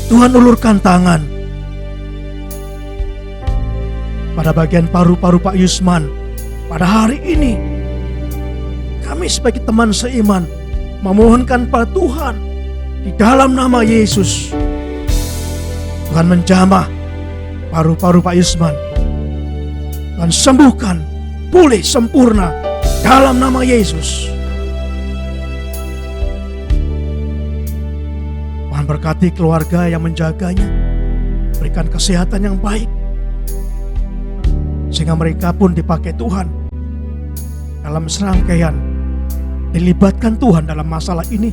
Tuhan ulurkan tangan pada bagian paru-paru Pak Yusman pada hari ini. Kami sebagai teman seiman memohonkan pada Tuhan di dalam nama Yesus, Tuhan menjamah paru-paru Pak Yusman. Tuhan sembuhkan, pulih sempurna dalam nama Yesus. Tuhan berkati keluarga yang menjaganya, berikan kesehatan yang baik, sehingga mereka pun dipakai Tuhan dalam serangkaian, dilibatkan Tuhan dalam masalah ini.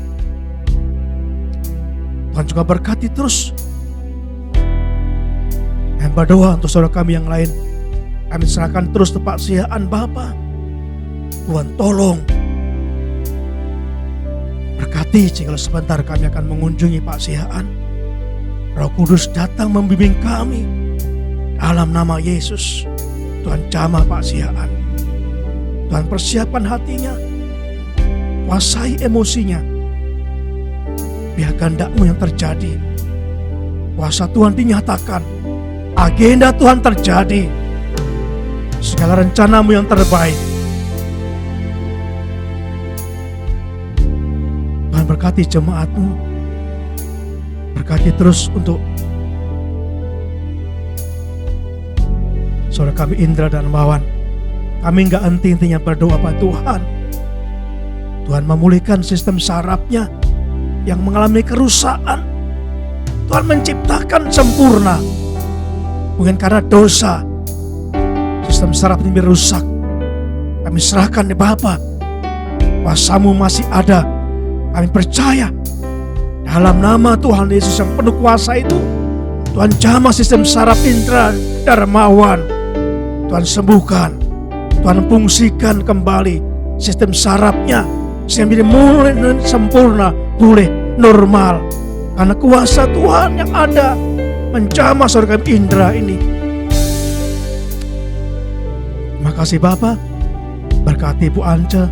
Tuhan juga berkati terus. Kami berdoa untuk saudara kami yang lain. Kami serahkan terus Pak Siaan Bapa. Tuhan tolong berkati jika sebentar kami akan mengunjungi Pak Siaan. Roh Kudus datang membimbing kami dalam nama Yesus. Tuhan jamah Pak Siaan. Tuhan persiapkan hatinya, kuasai emosinya. Biar kehendak-Mu yang terjadi. Kuasa Tuhan dinyatakan, agenda Tuhan terjadi. Segala rencana-Mu yang terbaik. Tuhan berkati jemaat-Mu. Berkati terus untuk saudara kami Indra dan Wawan. Kami gak henti-hentinya berdoa pada Tuhan. Tuhan memulihkan sistem sarafnya yang mengalami kerusakan. Tuhan menciptakan sempurna. Mungkin karena dosa, sistem saraf ini rusak. Kami serahkan di Bapa. Kuasa-Mu masih ada. Kami percaya dalam nama Tuhan Yesus yang penuh kuasa itu, Tuhan jamah sistem saraf Indra Darmawan. Tuhan sembuhkan. Tuhan fungsikan kembali sistem sarafnya sehingga mulai sempurna, pulih, normal. Karena kuasa Tuhan yang ada menjamah saudara kami Indra ini. Terima kasih Bapa. Berkati Bu Ance,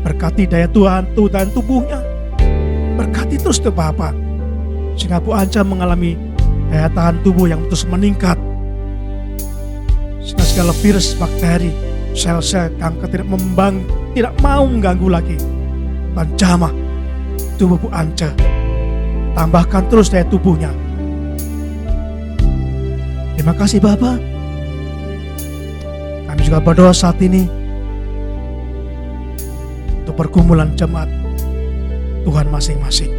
berkati daya Tuhan dan tubuhnya. Berkati terus tuh Bapa, sehingga Bu Ance mengalami daya tahan tubuh yang terus meningkat. Sehingga segala virus, bakteri, sel-sel kanker tidak mau mengganggu lagi. Dan jamah tubuh Bu Ance. Tambahkan terus daya tubuhnya. Terima kasih Bapa. Kami juga berdoa saat ini untuk pergumulan jemaat Tuhan masing-masing.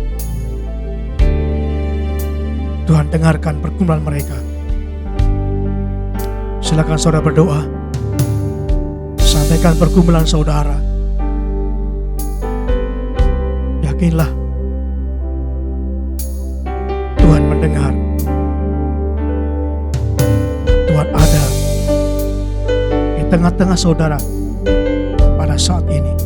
Tuhan dengarkan pergumulan mereka. Silakan saudara berdoa. Sampaikan pergumulan saudara. Yakinlah Tuhan mendengar. Tuhan ada di tengah-tengah saudara pada saat ini.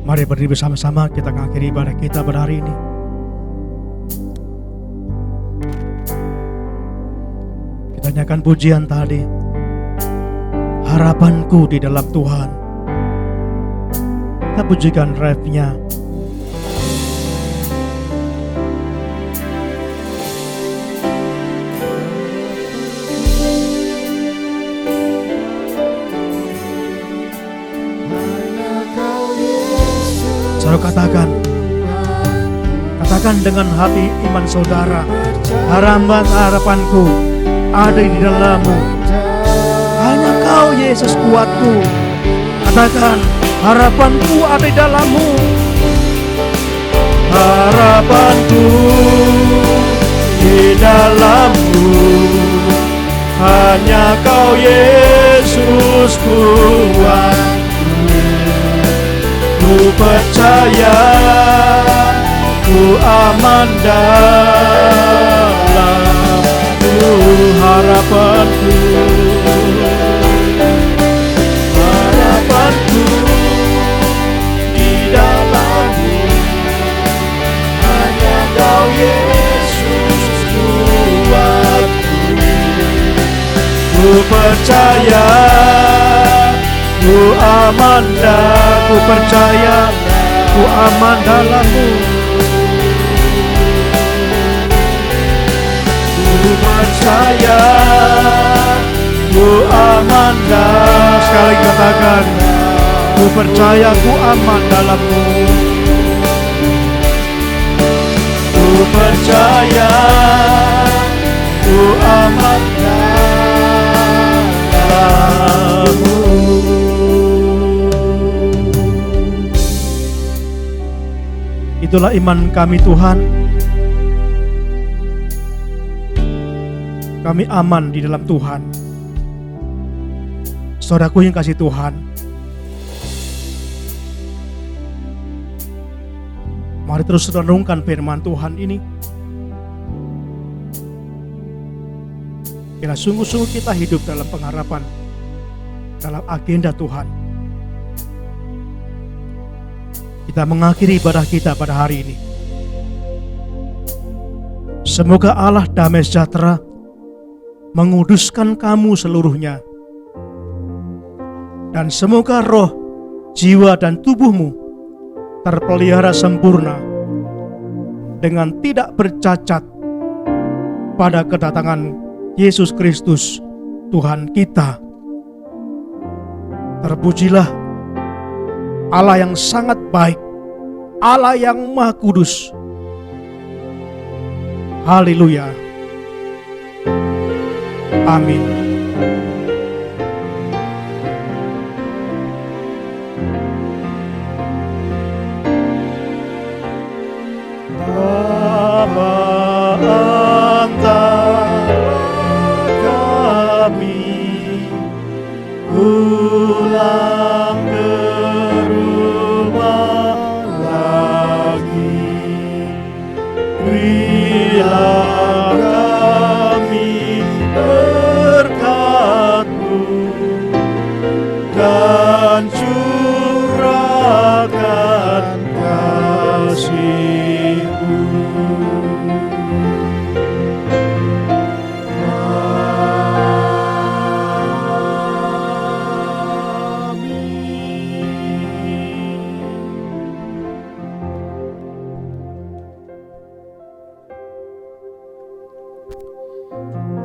Mari berdiri bersama-sama, kita mengakhiri ibadah kita pada hari ini. Nyanyikan pujian tadi. Harapanku di dalam Tuhan. Kita pujikan refnya. Saudara katakan dengan hati iman saudara, harapanku ada di dalam-Mu. Hanya Kau Yesus kuatku. Katakan, harapanku ada di dalam-Mu. Harapanku di dalam-Mu. Hanya Kau Yesus kuatku. Ku percaya, ku aman dalam-Mu. Harapanku, harapanku di dalam-Mu. Hanya Kau Yesus kuatku. Ku percaya, ku aman ku percaya, ku aman dalam-Mu. Ku percaya, ku aman sekali lagi katakan, ku percaya, ku aman dalam-Mu. Ku percaya, ku aman dalam-Mu. Itulah iman kami Tuhan. Kami aman di dalam Tuhan. Saudaraku yang kasih Tuhan, mari terus renungkan firman Tuhan ini. Bila sungguh-sungguh kita hidup dalam pengharapan, dalam agenda Tuhan. Kita mengakhiri ibadah kita pada hari ini. Semoga Allah damai sejahtera menguduskan kamu seluruhnya. Dan semoga roh, jiwa dan tubuhmu terpelihara sempurna dengan tidak bercacat pada kedatangan Yesus Kristus Tuhan kita. Terpujilah Allah yang sangat baik, Allah yang Maha Kudus. Haleluya. Amin. Bapa antara kami, pulang ke rumah lagi. Berilah kami berkat-Mu dan curahkan kasih-Mu.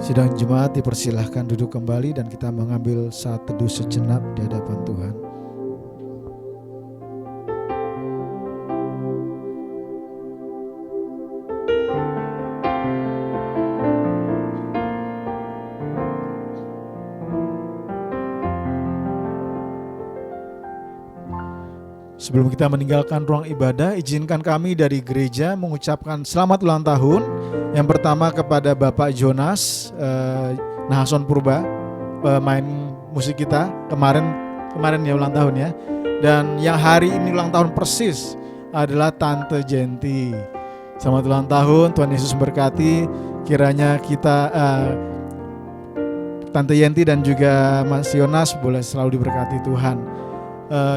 Sidang jemaat dipersilahkan duduk kembali dan kita mengambil saat teduh sejenak di hadapan Tuhan. Sebelum kita meninggalkan ruang ibadah, izinkan kami dari gereja mengucapkan selamat ulang tahun. Yang pertama kepada Bapak Jonas Nahason Purba, pemain musik kita kemarin ya ulang tahun ya. Dan yang hari ini ulang tahun persis adalah Tante Jenti. Selamat ulang tahun, Tuhan Yesus berkati. Kiranya kita Tante Yenti dan juga Mas Yonas boleh selalu diberkati Tuhan.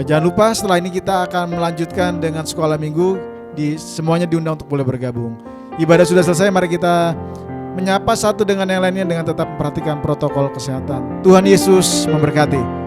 Jangan lupa setelah ini kita akan melanjutkan dengan sekolah minggu. Semuanya diundang untuk boleh bergabung. Ibadah sudah selesai, mari kita menyapa satu dengan yang lainnya dengan tetap memperhatikan protokol kesehatan. Tuhan Yesus memberkati.